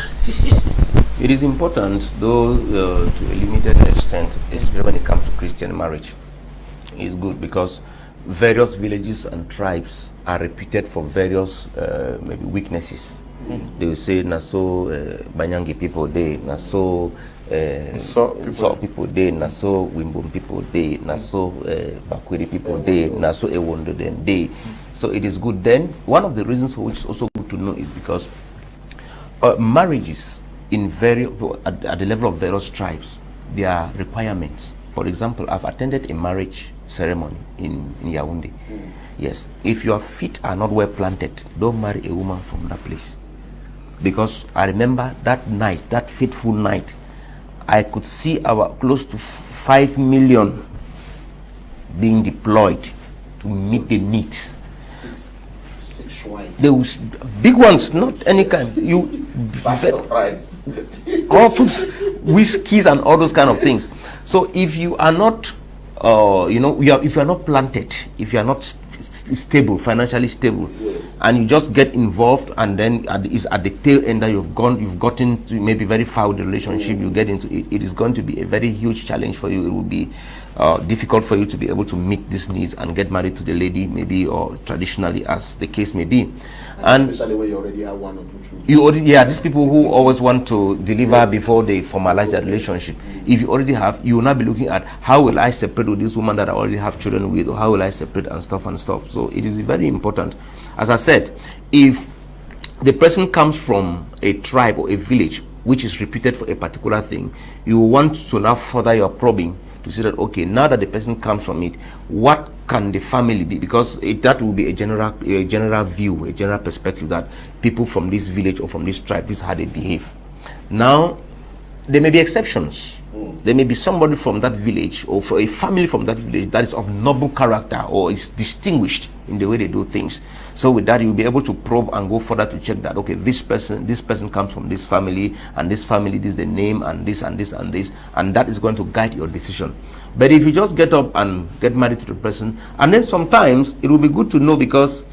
It is important, though, to a limited extent, especially when it comes to Christian marriage. It's good because various villages and tribes are reputed for various maybe weaknesses. They will say, Naso Banyangi people day, Naso so people day, Naso Wimbum people day, Naso Bakwiri people day, Naso Ewondo then day. So it is good. Then one of the reasons for which is also good to know is because marriages in at the level of various tribes, there are requirements. For example, I've attended a marriage ceremony in Yaoundé. Yes, if your feet are not well planted, don't marry a woman from that place. Because I remember that night, that fateful night, I could see our close to 5 million being deployed to meet the needs. Six swine. There was big ones, not any kind. Surprise. All foods, whiskeys and all those kind of things. So if you are not, if you are not planted, if you are not stable, financially stable, yes, and you just get involved, and then is at the tail end that you've gotten to maybe very foul the relationship, you get into it. It is going to be a very huge challenge for you. It will be difficult for you to be able to meet these needs and get married to the lady, maybe, or traditionally, as the case may be. And especially when you already have one or two children. You already, these people who always want to deliver before they formalize their relationship. If you already have, you will not be looking at how will I separate with this woman that I already have children with, or how will I separate and stuff. So it is very important. As I said, if the person comes from a tribe or a village which is reputed for a particular thing, you want to now further your probing to see that, okay, now that the person comes from it, what can the family be? Because that will be a general view, a general perspective that people from this village or from this tribe, this is how they behave. Now, there may be exceptions. There may be somebody from that village or for a family from that village that is of noble character or is distinguished in the way they do things. So with that, you'll be able to probe and go further to check that, okay, this person comes from this family, and this family, this is the name, and this and this and this, and that is going to guide your decision. But if you just get up and get married to the person, and then sometimes it will be good to know, because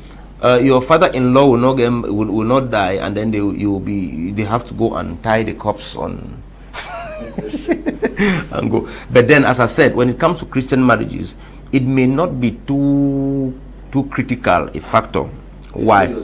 your father-in-law will not die, and then they have to go and tie the corpse on and go. But then, as I said, when it comes to Christian marriages, it may not be too critical a factor. Why?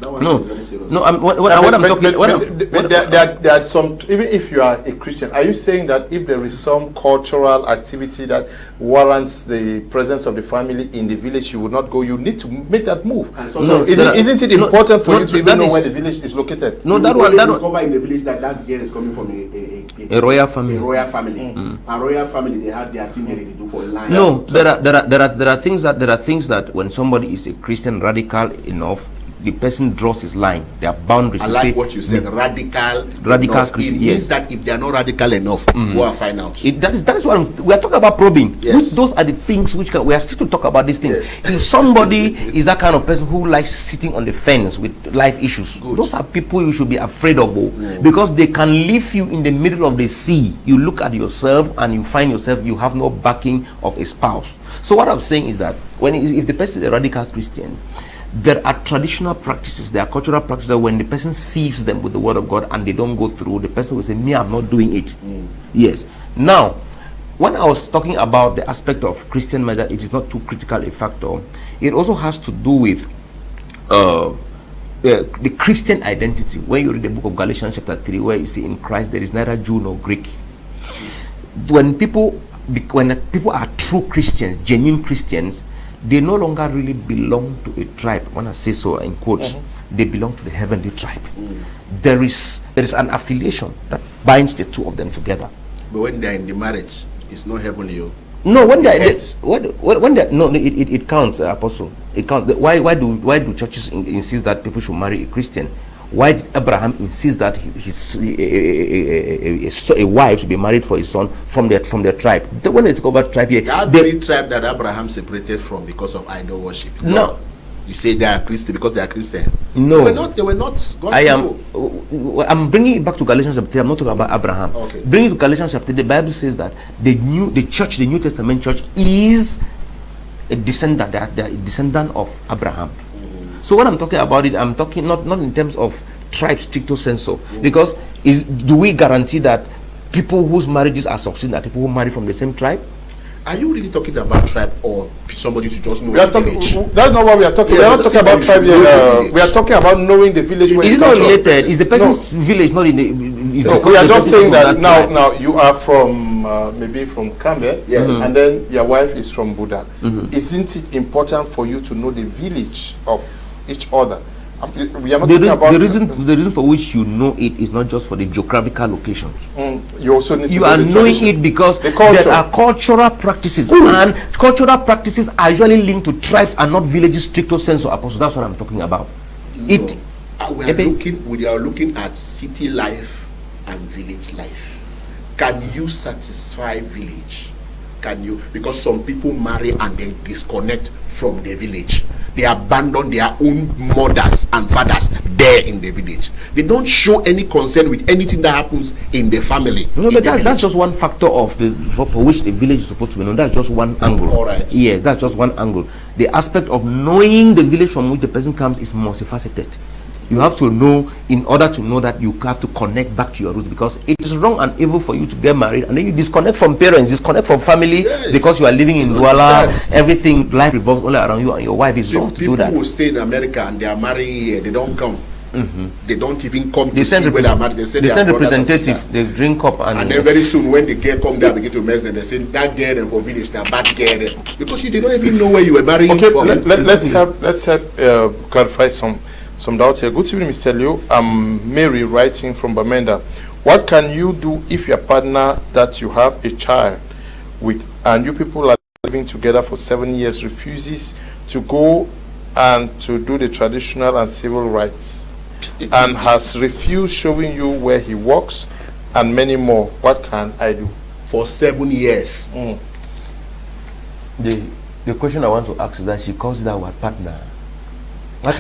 No, what I'm talking. There are some. Even if you are a Christian, are you saying that if there is some cultural activity that warrants the presence of the family in the village, you would not go? You need to make that move. So isn't it important for you to even know where the village is located? No, that one. Discover in the village that girl is coming from a royal family. A royal family. A royal family. They have their thing they do for land. No, there are things that when somebody is a Christian radical enough, the person draws his line. There are boundaries. I like what you said. Radical Christian. It means that if they are not radical enough, go and find out. That is what we are talking about probing. Yes. Those are the things we are still to talk about these things. Yes. If somebody is that kind of person who likes sitting on the fence with life issues, those are people you should be afraid of, because they can leave you in the middle of the sea. You look at yourself and you find yourself, you have no backing of a spouse. So what I'm saying is that if the person is a radical Christian, there are traditional practices, there are cultural practices. When the person sees them with the word of God and they don't go through, the person will say, me, I'm not doing it. Yes. Now, when I was talking about the aspect of Christian marriage, it is not too critical a factor. It also has to do with the Christian identity. When you read the book of Galatians chapter 3, where you see in Christ there is neither Jew nor Greek. When people are true Christians, genuine Christians, they no longer really belong to a tribe. When I say so in quotes, they belong to the heavenly tribe. There is an affiliation that binds the two of them together. But when they are in the marriage, it's not heavenly. No, when it counts, Apostle. It counts. Why do churches insist that people should marry a Christian? Why did Abraham insist that a wife should be married for his son from their tribe? When they talk about tribe here, that very tribe that Abraham separated from because of idol worship. No. You say they are Christian because they are Christian. No, they were not. I'm bringing it back to Galatians chapter 3. I'm not talking about Abraham. Okay. Bringing it to Galatians chapter 3. The Bible says that the New Testament church is a descendant. They are a descendant of Abraham. So when I'm talking about it, I'm talking not in terms of tribe stricto sensu, because do we guarantee that people whose marriages are succeeding are people who marry from the same tribe? Are you really talking about tribe or somebody to just know We are the talking, village? that's not what we are talking. Yeah, we are not talking about tribe here. We are talking about knowing the village. where Is you it not come from. related? Is the person's village not in the? Is No, the we are person just saying from that now. tribe? Now you are from maybe from Kambe, Yes. and then your wife is from Buddha. Isn't it important for you to know the village of each other? We are not talking about The reason for which you know it is not just for the geographical locations. You also need to You know are the knowing tradition. it because The culture. there are cultural practices, and cultural practices are usually linked to tribes and not villages stricto sensu. Apostle, that's what I'm talking about. It. We are looking at city life and village life. Can you satisfy village? Can you? Because some people marry and they disconnect from the village. They abandon their own mothers and fathers there in the village. They don't show any concern with anything that happens in the family. No, but that's just one factor of the for which the village is supposed to be known. That's just one angle. All right. Yes, that's just one angle. The aspect of knowing the village from which the person comes is multifaceted. You have to know, in order to know that, you have to connect back to your roots, because it is wrong and evil for you to get married and then you disconnect from parents, disconnect from family, because you are living in Douala. Everything, life revolves only around you and your wife. Is wrong to do that. People who stay in America and they are marrying here, they don't come. They don't even come They to send see where they are married. They send representatives. They drink up and then very soon when the girl come there begin to mess and they say that girl and for village that bad girl, because they don't even know where you were marrying Okay, from. let's help clarify some doubts here. Good evening, Mr. Leo. I'm Mary, writing from Bamenda. What can you do if your partner that you have a child with and you people are living together for 7 years refuses to go and to do the traditional and civil rights and has refused showing you where he works and many more? What can I do? For 7 years. The question I want to ask is that she calls that our partner. What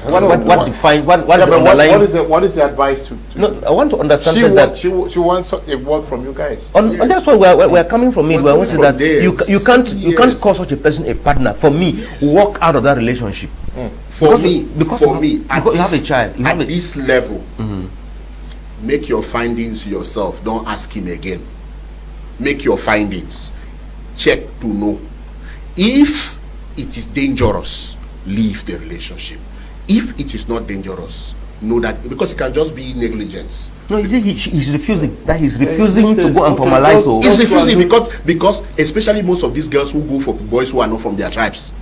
is the advice to No, I want to understand she wants a word from you guys. And that's why we're coming from it. We're We're coming that from you can't years. call such a person a partner. For me, walk out of that relationship. Because you have a child. You have at this level, make your findings yourself. Don't ask him again. Make your findings. Check to know. If it is dangerous, leave the relationship. If it is not dangerous, know that, because it can just be negligence. No, you see, he's refusing. That he's refusing to go and formalize. He's refusing because especially most of these girls who go for boys who are not from their tribes.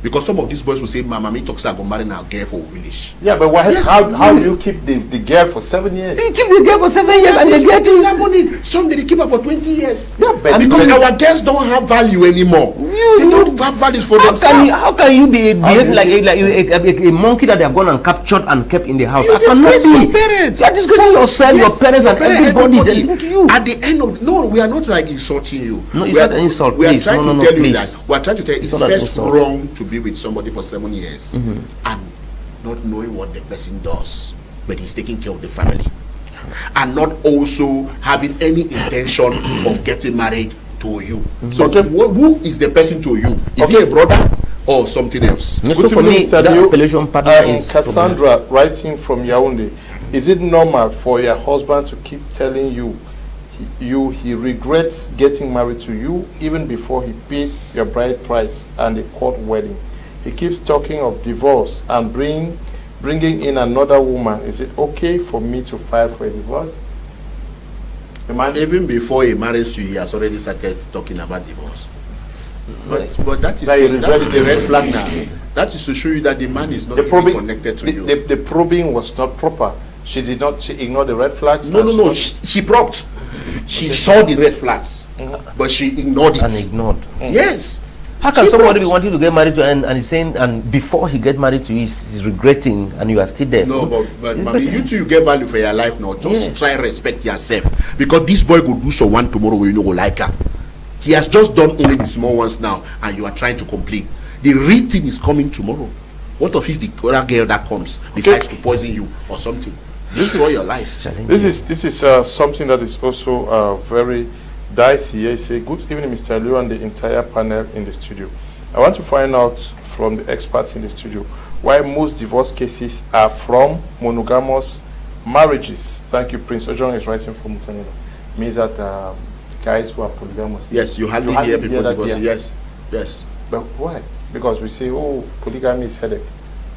Because some of these boys will say, Mama, me talks I go marry now girl for village. Yeah, but how do you keep the girl for 7 years? You keep the girl for 7 years and they get happening. Some they keep her for 20 years. Yeah, but because our girls don't have value anymore. They don't have values for themselves. How can you behave like a monkey that they have gone and captured and kept in the house? You disgrace your parents. You are disgracing yourself, your parents, and everybody. At the end of we are not like insulting you. No, it's not an insult. We are Please, trying to tell you that we are trying to tell you It's it's not an first insult. wrong to be with somebody for 7 years and not knowing what the person does, but he's taking care of the family, and not also having any intention of getting married to you. So who is the person to you? Is he a brother or something else? So for me, that appellation partner is Cassandra, writing from Yaoundé. Is it normal for your husband to keep telling you he regrets getting married to you even before he paid your bride price and the court wedding? He keeps talking of divorce and bringing in another woman. Is it okay for me to file for a divorce? Even before he marries you, he has already started talking about divorce. But that is a red flag now. That is to show you that the man is not really connected to you. The probing was not proper. She ignored the red flags. No. She probed. She saw the red flags, but she ignored it. Yes. How can somebody be wanting to get married to you and he's saying, and before he get married to you, he's regretting, and you are still there? No, but mommy, you too, you get value for your life now. Just try and respect yourself, because this boy will do so one tomorrow when you go like her. He has just done only the small ones now, and you are trying to complain. The real thing is coming tomorrow. What if the other girl that comes decides to poison you or something? This is all your life. This is something that is also very dicey. I say, good evening, Mr. Leo and the entire panel in the studio. I want to find out from the experts in the studio why most divorce cases are from monogamous marriages. Thank you, Prince Ojon is writing from Tanzania. Means that guys who are polygamous. Yes, you hardly hear people divorcing. Yes, yes. But why? Because we say, oh, polygamy is headache.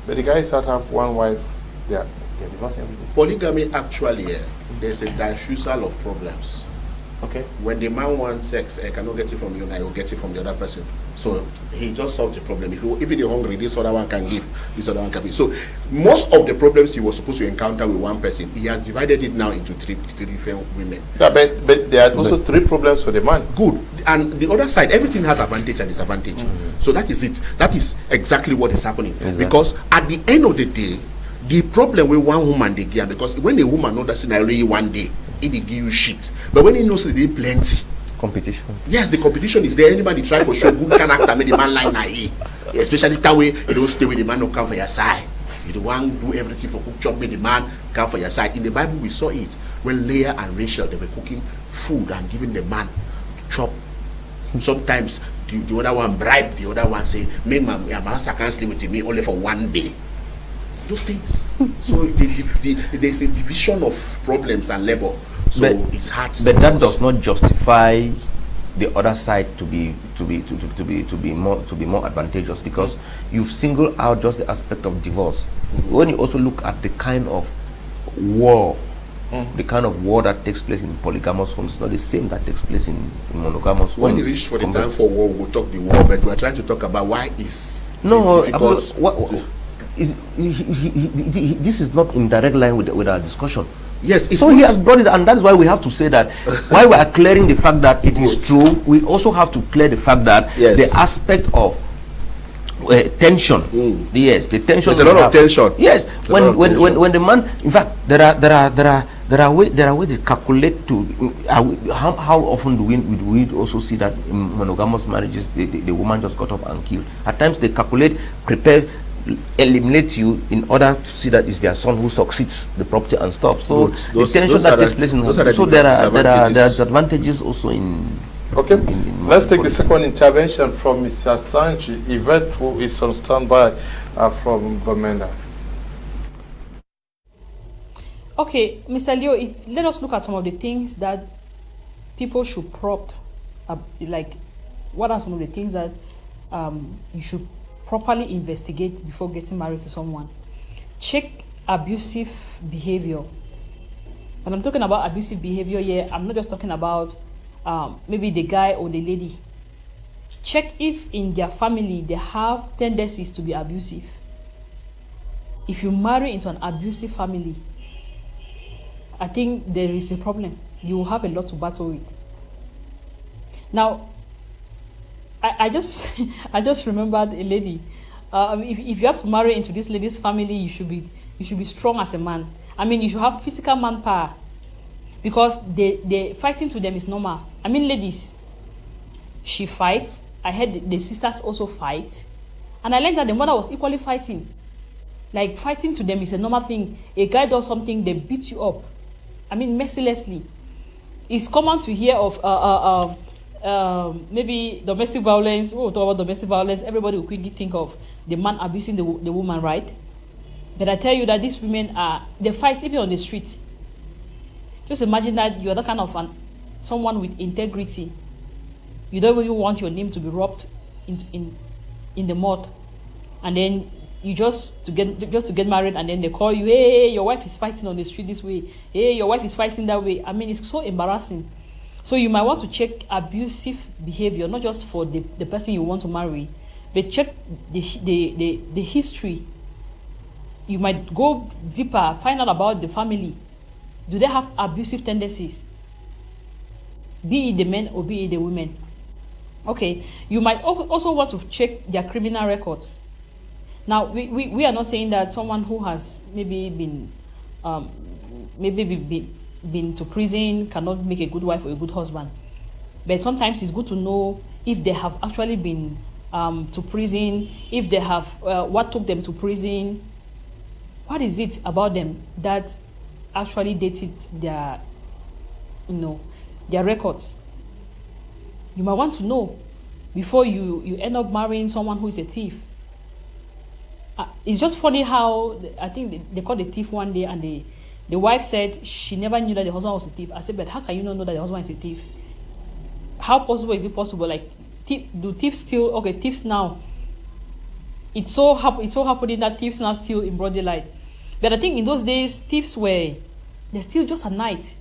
But the guys that have one wife, they're divorcing everything. Polygamy actually, there's a diffusal of problems. Okay. When the man wants sex, I cannot get it from you, and I will get it from the other person. So he just solves the problem. If you're hungry, this other one can give, this other one can give. So most of the problems he was supposed to encounter with one person, he has divided it now into three different women. Yeah, but there are also three problems for the man. Good. And the other side, everything has advantage and disadvantage. So that is it. That is exactly what is happening. Exactly. Because at the end of the day, the problem with one woman they get, because when a woman knows that scenario one day, it will give you shit. But when he knows that they plenty competition. Yes, the competition is there. Anybody try for sure good character make the man line naive. Especially that way you don't stay with the man who come for your side. You the one do everything for cook chop, make the man come for your side. In the Bible we saw it when Leah and Rachel, they were cooking food and giving the man to chop. Sometimes the other one bribe the other one, say, "Me, my master can't sleep with me only for one day." Those things. So there's a division of problems and labor. So but it's hard. But that does not justify the other side to be more advantageous, because you've singled out just the aspect of divorce. When you also look at the kind of war, the kind of war that takes place in polygamous homes is not the same that takes place in monogamous homes. When you reach for the time for war, we'll talk the war, but we're trying to talk about why is difficult. This is not in direct line with our discussion. Yes, so he has brought it, and that's why we have to say that while we are clearing the fact that it is true, we also have to clear the fact that the aspect of tension. Yes, the tension. There's a lot of tension. Yes, when the man, in fact, there are ways to calculate to how often do we also see that in monogamous marriages the woman just got up and killed. At times they calculate, prepare, eliminate you in order to see that it's their son who succeeds the property and stuff. So the tension that takes place in home. So there are advantages also in. Okay, let's take the second intervention from Mr. Asanji Yvette, who is on standby from Bamenda. Okay, Mr. Leo, let us look at some of the things that people should prompt. Like, what are some of the things that you should properly investigate before getting married to someone? Check abusive behavior. When I'm talking about abusive behavior here, I'm not just talking about maybe the guy or the lady. Check if in their family they have tendencies to be abusive. If you marry into an abusive family, I think there is a problem. You will have a lot to battle with. Now, I just remembered a lady. If you have to marry into this lady's family, you should be strong as a man. I mean, you should have physical manpower, because the fighting to them is normal. I mean, ladies, she fights. I heard the sisters also fight, and I learned that the mother was equally fighting. Like, fighting to them is a normal thing. A guy does something, they beat you up. I mean, mercilessly. It's common to hear of maybe domestic violence. When we talk about domestic violence, everybody will quickly think of the man abusing the woman, right? But I tell you that these women they fight even on the street. Just imagine that you're that kind of someone with integrity. You don't even want your name to be rubbed in the mud, and then you just to get married, and then they call you, hey, your wife is fighting on the street this way. Hey, your wife is fighting that way. I mean, it's so embarrassing. So you might want to check abusive behavior, not just for the person you want to marry, but check the history. You might go deeper, find out about the family. Do they have abusive tendencies? Be it the men or be it the women. Okay, you might also want to check their criminal records. Now, we are not saying that someone who has maybe been been to prison cannot make a good wife or a good husband. But sometimes it's good to know if they have actually been to prison, if they have what took them to prison. What is it about them that actually dated their, their records? You might want to know. before you end up marrying someone who is a thief. It's just funny how I think they caught the thief one day, and the wife said she never knew that the husband was a thief. I said, but how can you not know that the husband is a thief? How possible is it possible? Like, do thieves steal? Okay, thieves now. It's so happening that thieves now steal in broad daylight. But I think in those days, thieves they steal just at night.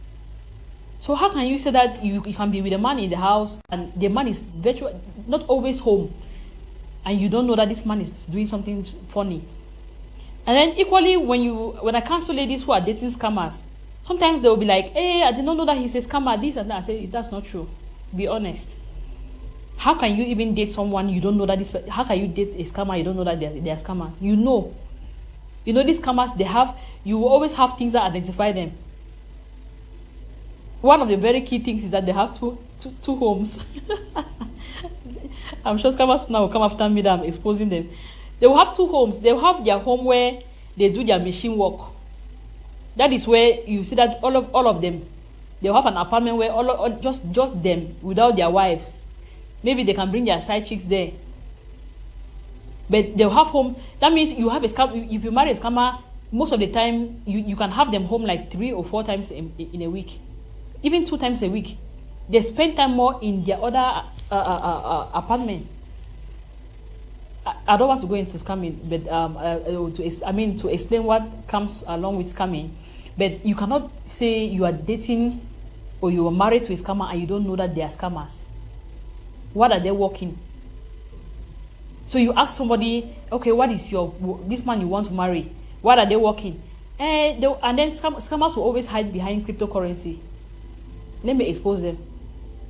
So how can you say that you can be with a man in the house and the man is not always home, and you don't know that this man is doing something funny? And then equally, when I counsel ladies who are dating scammers, sometimes they will be like, hey, I did not know that he's a scammer, this and that. I say, that's not true. Be honest. How can you even date someone you don't know that how can you date a scammer you don't know that they're scammers? You know these scammers, you will always have things that identify them. One of the very key things is that they have two homes. I'm sure scammers now will come after me that I'm exposing them. They will have two homes. They will have their home where they do their machine work. That is where you see that all of them, they'll have an apartment where just them without their wives. Maybe they can bring their side chicks there. But they'll have home. That means you have a scam. If you marry a scammer, most of the time you can have them home like 3 or 4 times in a week, even 2 times a week. They spend time more in their other apartment. I don't want to go into scamming, but to explain what comes along with scamming. But you cannot say you are dating or you are married to a scammer and you don't know that they are scammers. What are they working? So you ask somebody, okay, what is this man you want to marry? What are they working? And then scammers will always hide behind cryptocurrency. Let me expose them,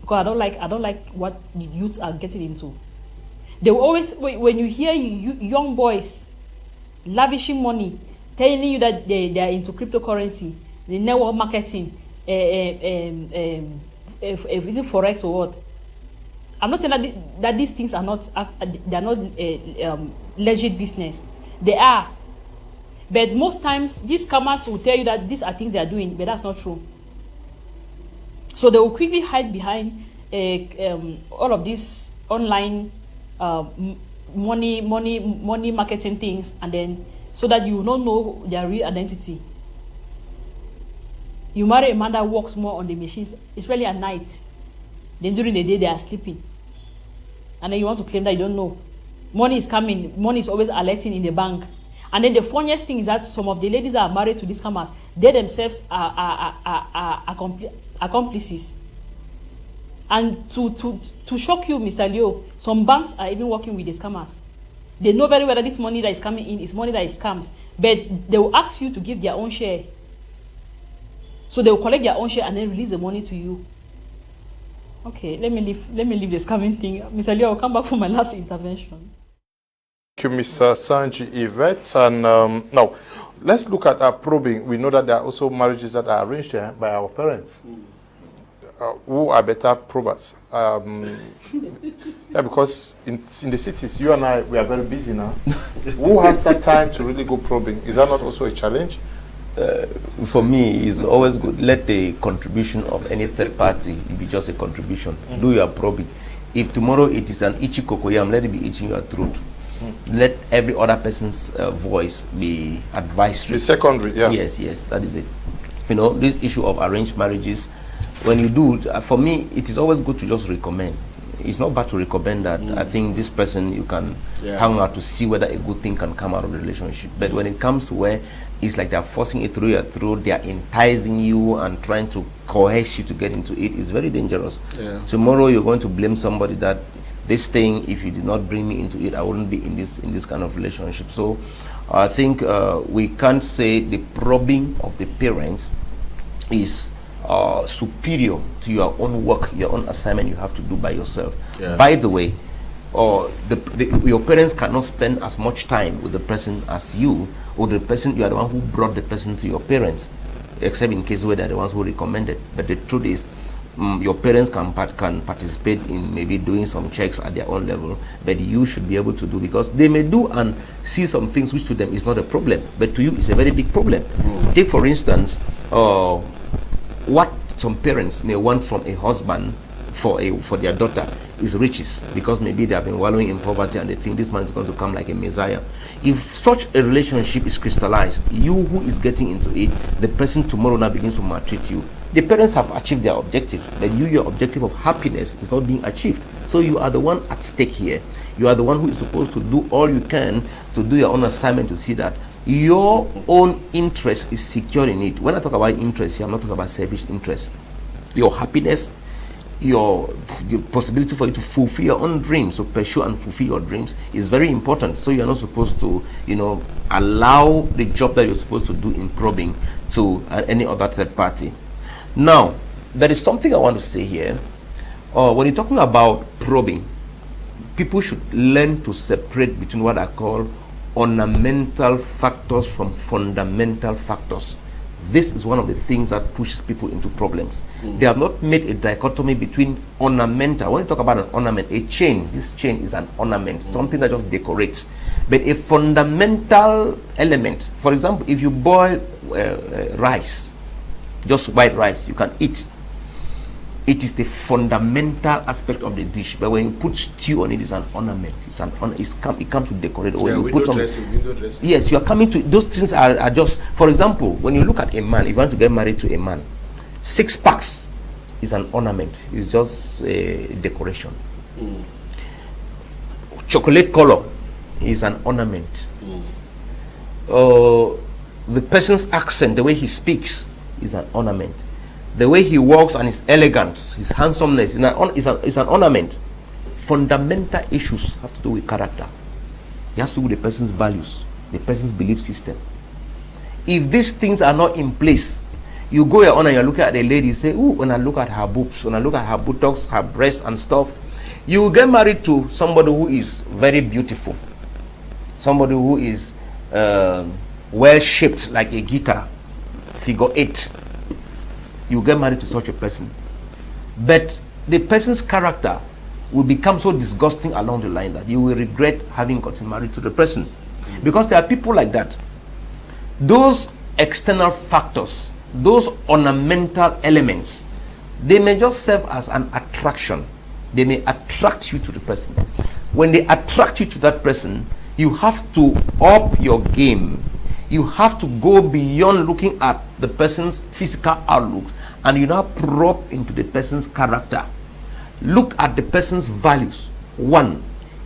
because I don't like what youths are getting into. They will always, when you hear young boys lavishing money, telling you that they are into cryptocurrency, the network marketing, is it forex or what? I'm not saying that these things are not legit business. They are, but most times these scammers will tell you that these are things they are doing, but that's not true. So they will quickly hide behind all of these online money marketing things, and then so that you will not know their real identity. You marry a man that works more on the machines, especially at night. Then during the day they are sleeping, and then you want to claim that you don't know. Money is coming, money is always alerting in the bank. And then the funniest thing is that some of the ladies that are married to these scammers, they themselves are accomplices. And to shock you, Mr. Leo, some banks are even working with the scammers. They know very well that this money that is coming in is money that is scammed, but they will ask you to give their own share. So they will collect their own share and then release the money to you. Okay, let me leave the scamming thing. Mr. Leo, I'll come back for my last intervention. Thank you, Mr. Asanji Yvette. And now, let's look at probing. We know that there are also marriages that are arranged by our parents. Who are better probers? Yeah, because in the cities, you and I, we are very busy now. Who has that time to really go probing? Is that not also a challenge? For me, it's always good. Let the contribution of any third party be just a contribution. Do your probing. If tomorrow it is an itchy cocoyam, let it be itching your throat. Let every other person's voice be advisory. Be secondary, yeah. Yes, that is it. You know, this issue of arranged marriages, when you do, for me, it is always good to just recommend. It's not bad to recommend that. I think this person, you can hang out to see whether a good thing can come out of the relationship. But when it comes to where it's like they're forcing it through your throat, they're enticing you and trying to coerce you to get into it, it's very dangerous. Tomorrow you're going to blame somebody that this thing, if you did not bring me into it, I wouldn't be in this kind of relationship. So I think we can't say the probing of the parents is superior to your own work, your own assignment you have to do by yourself. By the way, your parents cannot spend as much time with the person as you, or the person, you are the one who brought the person to your parents, except in cases where they're the ones who recommended. But the truth is, your parents can participate in maybe doing some checks at their own level, but you should be able to do, because they may do and see some things which to them is not a problem, but to you it's a very big problem. Take for instance, what some parents may want from a husband for their daughter is riches, because maybe they have been wallowing in poverty and they think this man is going to come like a messiah. If such a relationship is crystallized, you who is getting into it, the person tomorrow now begins to maltreat you. The parents have achieved their objective, but your objective of happiness is not being achieved. So you are the one at stake here. You are the one who is supposed to do all you can to do your own assignment to see that your own interest is secure in it. When I talk about interest here, I'm not talking about selfish interest. Your happiness, the possibility for you to fulfill your own dreams, to pursue and fulfill your dreams, is very important. So you're not supposed to, allow the job that you're supposed to do in probing to any other third party. Now, there is something I want to say here. When you're talking about probing, people should learn to separate between what I call ornamental factors from fundamental factors. This is one of the things that pushes people into problems. They have not made a dichotomy between ornamental. When you talk about an ornament, a chain, this chain is an ornament, something that just decorates. But a fundamental element, for example, if you boil rice, just white rice, you can eat. It is the fundamental aspect of the dish. But when you put stew on it, it's an ornament. It comes to decorate. Or Yeah, you put some, window dressing. yes, you are coming to, those things are just, for example, when you look at a man, if you want to get married to a man, 6 packs is an ornament. It's just a decoration. Chocolate color is an ornament. The person's accent, the way he speaks, is an ornament. The way he walks and his elegance, his handsomeness is an ornament. Fundamental issues have to do with character. It has to do with the person's values, the person's belief system. If these things are not in place, you go on and you're looking at a lady, you say, "Ooh, when I look at her boobs, when I look at her buttocks, her breasts and stuff," you will get married to somebody who is very beautiful, somebody who is well shaped like a guitar, figure 8. You get married to such a person, but the person's character will become so disgusting along the line that you will regret having gotten married to the person. Because there are people like that. Those external factors, those ornamental elements, they may just serve as an attraction. They may attract you to the person. When they attract you to that person, you have to up your game. You have to go beyond looking at the person's physical outlook, and you now probe into the person's character. Look at the person's values. 1,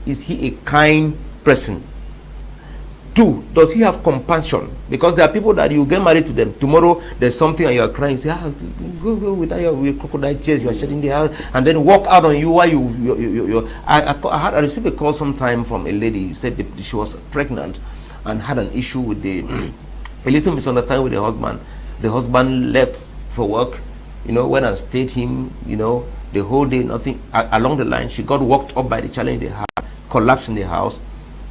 is he a kind person? 2, does he have compassion? Because there are people that you get married to them, tomorrow there's something and you are crying, you say, go with your crocodile tears, you are shedding the house, and then walk out on you while I received a call sometime from a lady who said that she was pregnant and had an issue with a little misunderstanding with the husband. The husband left for work, went and stayed him, the whole day, nothing. Along the line, she got walked up by the challenge they had, collapsed in the house,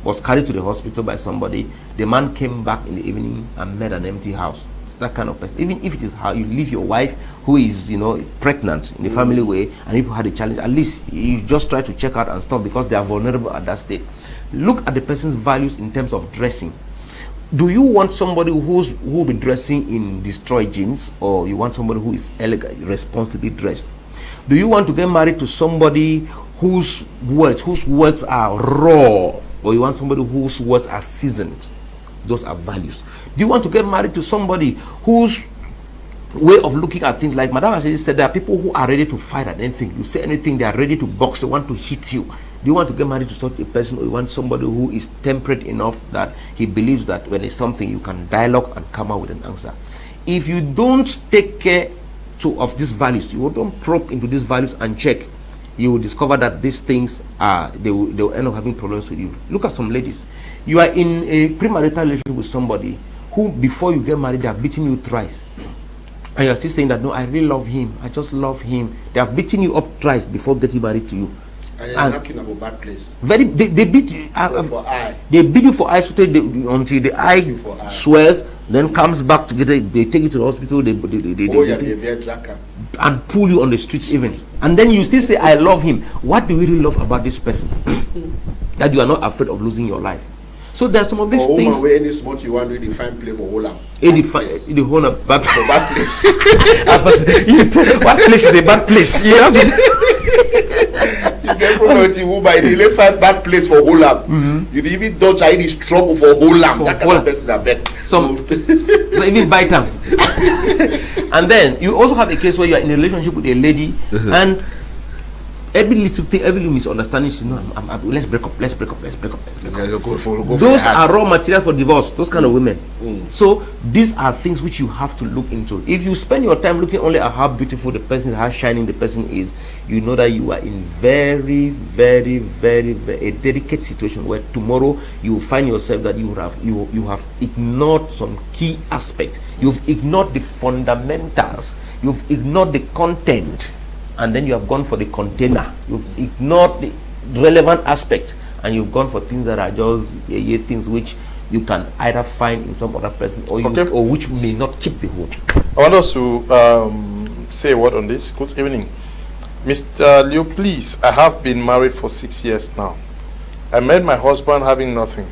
was carried to the hospital by somebody. The man came back in the evening and met an empty house. That kind of person. Even if it is how you leave your wife, who is, pregnant in the family way, and people had a challenge, at least you just try to check out and stuff, because they are vulnerable at that state. Look at the person's values in terms of dressing. Do you want somebody who will be dressing in destroyed jeans, or you want somebody who is elegant, responsibly dressed? Do you want to get married to somebody whose words are raw, or you want somebody whose words are seasoned? Those are values. Do you want to get married to somebody whose way of looking at things, like Madam Asanji said, there are people who are ready to fight at anything. You say anything, they are ready to box, they want to hit you. Do you want to get married to such a person, or you want somebody who is temperate enough that he believes that when there's something, you can dialogue and come out with an answer? If you don't take care of these values, you don't probe into these values and check, you will discover that these things they will end up having problems with you. Look at some ladies. You are in a premarital relationship with somebody who, before you get married, they have beaten you thrice, and you are still saying that, no, I really love him, I just love him. They have beaten you up thrice before getting married to you. And you're knocking up a bad place. They beat you for eye. They beat you for eye until the eye swells, then comes back together. They take you to the hospital. They and pull you on the streets even. And then you still say, I love him. What do you really love about this person? That you are not afraid of losing your life. So there's some of these things. Any sport you want to define play for Ola. The whole of bad place. What place is a bad place? You have to get property woman, they left find bad place for Holam. You even don't try any struggle for Holam. That kind of person I bet. So even buy time. And then you also have a case where you are in a relationship with a lady and every little thing, every little misunderstanding, you know, let's break up. Those are raw material for divorce, those kind of women. So these are things which you have to look into. If you spend your time looking only at how beautiful the person, how shining the person is, you know that you are in very a delicate situation where tomorrow you will find yourself that you have ignored some key aspects. You've ignored the fundamentals. You've ignored the content. And then you have gone for the container. You've ignored the relevant aspect, and you've gone for things that are just things which you can either find in some other person or or which may not keep the home. I want us to say a word on this. Good evening. Mr. Leo, please, I have been married for 6 years now. I met my husband having nothing.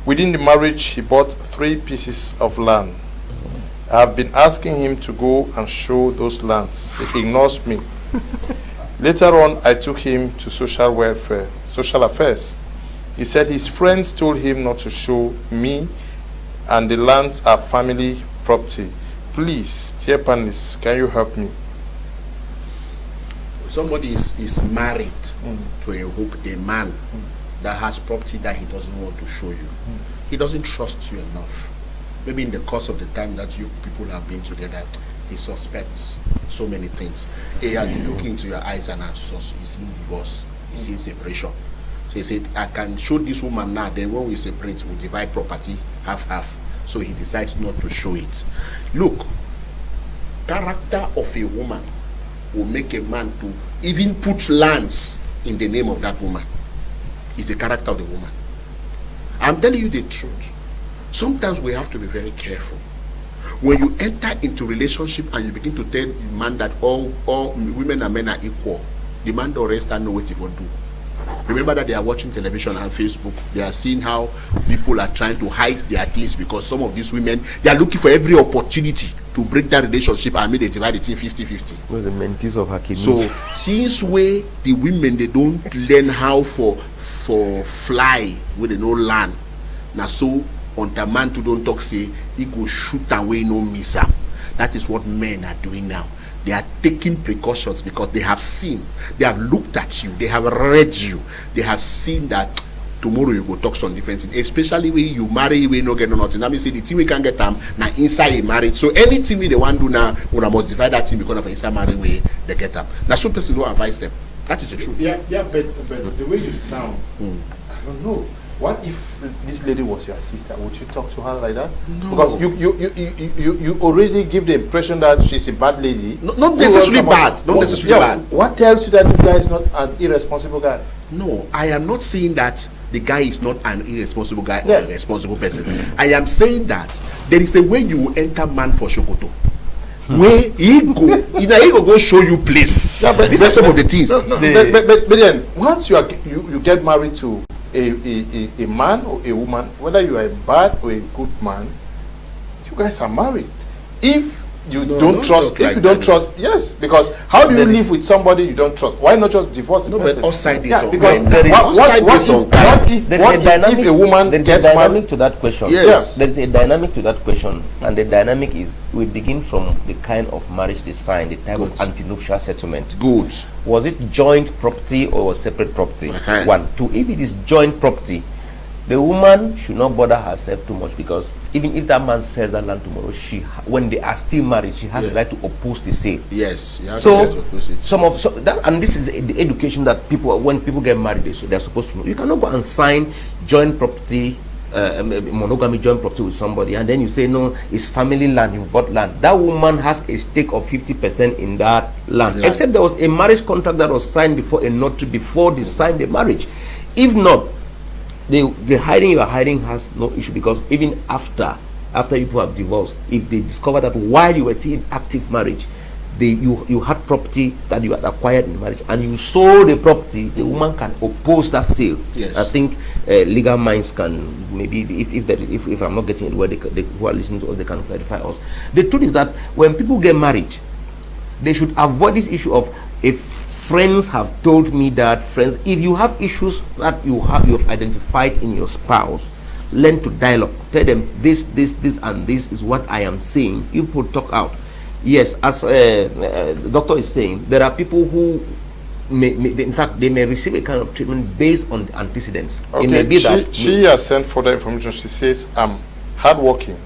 Within the marriage, he bought 3 pieces of land. I have been asking him to go and show those lands. He ignores me. Later on, I took him to social affairs. He said his friends told him not to show me, and the lands are family property. Please, dear panelists, can you help me? Somebody is married to a man that has property that he doesn't want to show you. He doesn't trust you enough. Maybe in the course of the time that you people have been together, he suspects so many things. He has been looking into your eyes and he's seen divorce, he's seen separation. So he said, I can show this woman now, then when we separate, we'll divide property half. So he decides not to show it. Look, character of a woman will make a man to even put lands in the name of that woman. It's the character of the woman. I'm telling you the truth. Sometimes we have to be very careful. When you enter into relationship and you begin to tell the man that all women and men are equal, the man don't rest and know what he will do. Remember that they are watching television and Facebook. They are seeing how people are trying to hide their things because some of these women, they are looking for every opportunity to break that relationship and make they divide the thing 50-50. Well, the mentees of Hakim. So since way the women they don't learn how for fly where they no land. Now so on the man to don't talk say he go shoot away no miss am. That is what men are doing now. They are taking precautions because they have seen, they have looked at you, they have read you, they have seen that tomorrow you go talk some different thing. Especially when you marry, we no get no nothing. That means say the thing we can get them now inside a marriage. So anything we they want to do now, we must divide that thing because of inside marriage way they get them. Now some person don't advise them. That is the truth. Yeah, but the way you sound, I don't know. What if this lady was your sister? Would you talk to her like that? No. Because you already give the impression that she's a bad lady. Not necessarily bad. Not necessarily bad. What tells you that this guy is not an irresponsible guy? No, I am not saying that the guy is not an irresponsible guy or a responsible person. I am saying that there is a way you will enter man for Shokoto. Where he go show you place. Yeah, but these are some of the things. But then once you get married to a man or a woman, whether you are a bad or a good man, you guys are married. If you don't trust, yes, because how do you live with somebody you don't trust? Why not just divorce the person? But outside this, what if a woman gets married to that question? Yes, there is a dynamic to that question, and the dynamic is we begin from the kind of marriage they signed, the type of antenuptial settlement. Good. Was it joint property or separate property? 1, 2. If it is joint property, the woman should not bother herself too much because even if that man sells that land tomorrow, when they are still married, she has the right to oppose the sale. Yes. So and this is the education that when people get married, they're supposed to know. You cannot go and sign joint property, monogamy joint property with somebody, and then you say no, it's family land. You've bought land. That woman has a stake of 50% in that land, except there was a marriage contract that was signed before a notary before they signed the marriage. If not, the hiding you are hiding has no issue because even after people have divorced, if they discover that while you were still in active marriage, you had property that you had acquired in marriage and you sold the property, the woman can oppose that sale. Yes. I think legal minds can maybe if I'm not getting it where they who are listening to us, they can clarify us. The truth is that when people get married, they should avoid this issue of a Friends have told me that. Friends, if you have issues that you have identified in your spouse, learn to dialogue. Tell them this, and this is what I am saying. You put talk out. Yes, as the doctor is saying, there are people who in fact, they may receive a kind of treatment based on the antecedents. Okay, it may be that she has sent further information. She says, I'm hardworking.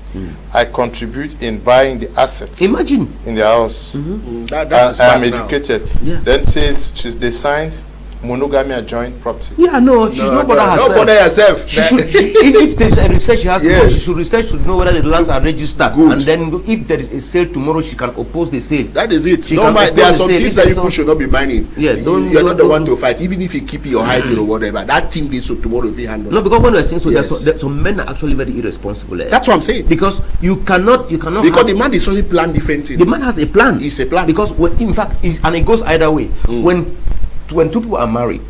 I contribute in buying the assets. Imagine in the house. I'm educated. Yeah. Then says they signed monogamy and joint property. Yeah, no, she's not bother herself. Not bother herself. If there's a research she has to do, she should research to know whether the lands are registered. Good. And then if there is a sale tomorrow, she can oppose the sale. That is it. She No, can there are oppose some the sale. things that you people should not be minding. Yeah, You're not the one to fight. Even if you keep it or hide it or whatever, that thing they so tomorrow if you handle. No, because when we're saying so, Yes. there's some men are actually very irresponsible. That's what I'm saying. Because you cannot Because the man is only plan different things. the man has a plan. It's a plan. Because in fact, and it goes either way. When two people are married,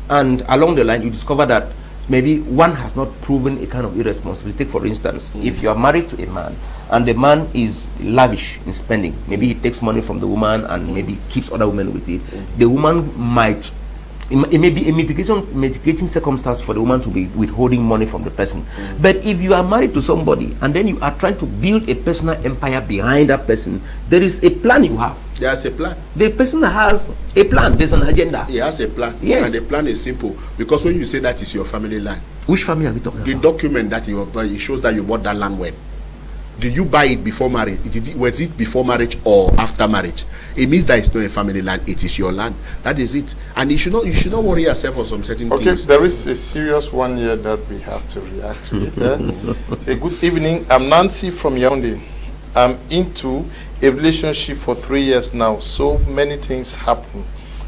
and along the line you discover that maybe one has not proven a kind of irresponsibility. Take for instance, if you are married to a man and the man is lavish in spending, maybe he takes money from the woman and maybe keeps other women with it, the woman might, it may be a mitigating circumstance for the woman to be withholding money from the person. But if you are married to somebody and then you are trying to build a personal empire behind that person, there is a plan you have. There's a plan. The person has a plan. There's an agenda. He has a plan. Yes. And the plan is simple. Because when you say that is your family land, Which family are we talking the about? document that you buy, it shows that you bought that land when. Did you buy it before marriage? Was it before marriage or after marriage? It means that it's not a family land, it is your land. That is it. And you should not worry yourself for some certain Okay, things. there is a serious one here that we have to react to it. Say, good evening, I'm Nancy from Yaoundé. I'm into a relationship for 3 years now. So many things happen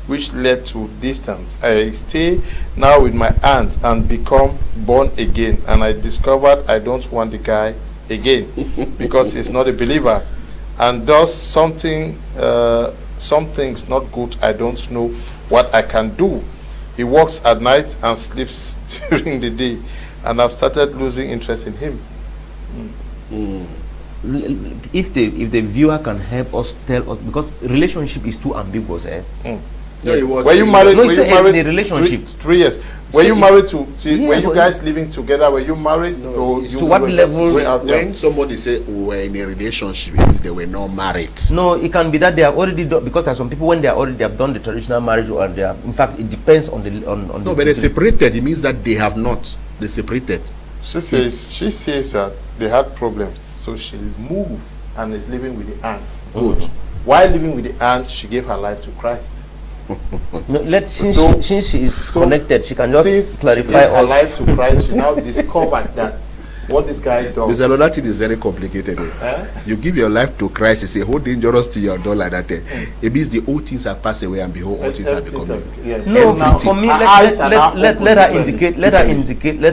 which led to distance. I stay now with my aunt and become born again, and I discovered I don't want the guy again because he's not a believer and does something's not good. I don't know what I can do. He works at night and sleeps during the day, and I've started losing interest in him. If the viewer can help us, tell us, because relationship is too ambiguous. Yeah, it was. Were you married? No, Were it's you married? a relationship. Three years. Were you married to? Yeah, were you but guys living together? Were you married? No, or it's you to what were level? way out there? When somebody say we were in a relationship, it means they were not married. No, it can be that they have already done, because there are some people when they have done the traditional marriage, or they are, in fact, it depends on the No, but they separated. It means that they have not. They separated. She says that they had problems, so she moved and is living with the aunt. Good. While living with the aunt, she gave her life to Christ. No, since she is connected, she can just Since clarify she gave her us. life to Christ, she now discovered that what this guy does. Mr. That thing is very complicated. You give your life to Christ, it's a whole dangerous to your door like that. It means the old things have passed away and behold, all things have become new. Yeah. No, Now, for me, her let eyes are now her open indicate. Let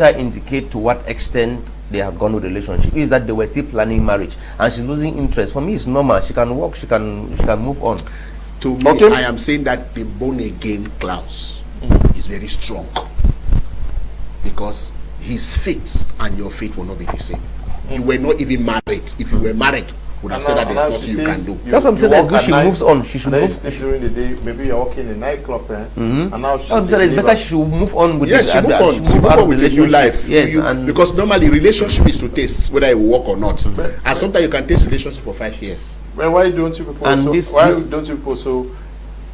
her indicate to what extent they have gone with the relationship. Is that they were still planning marriage and she's losing interest? For me, it's normal. She can walk. She can move on. To me, Okay. I am saying that the born again clause is very strong because his faith and your faith will not be the same. You were not even married. If you were married, would have said that there's nothing you can do. That's what I'm saying. That's walk good. at She night, moves on. She should and then move. you sleep during the day. Maybe you're working in a nightclub, and now she's I'm a saying it's believer. better she should move on with Yes, it. she move on. She move out on of with a new relationship. life. Yes, and because normally relationship is to taste whether it will work or not. And sometimes you can taste relationship for 5 years. Well, why don't you people And also, this- why this- don't you people also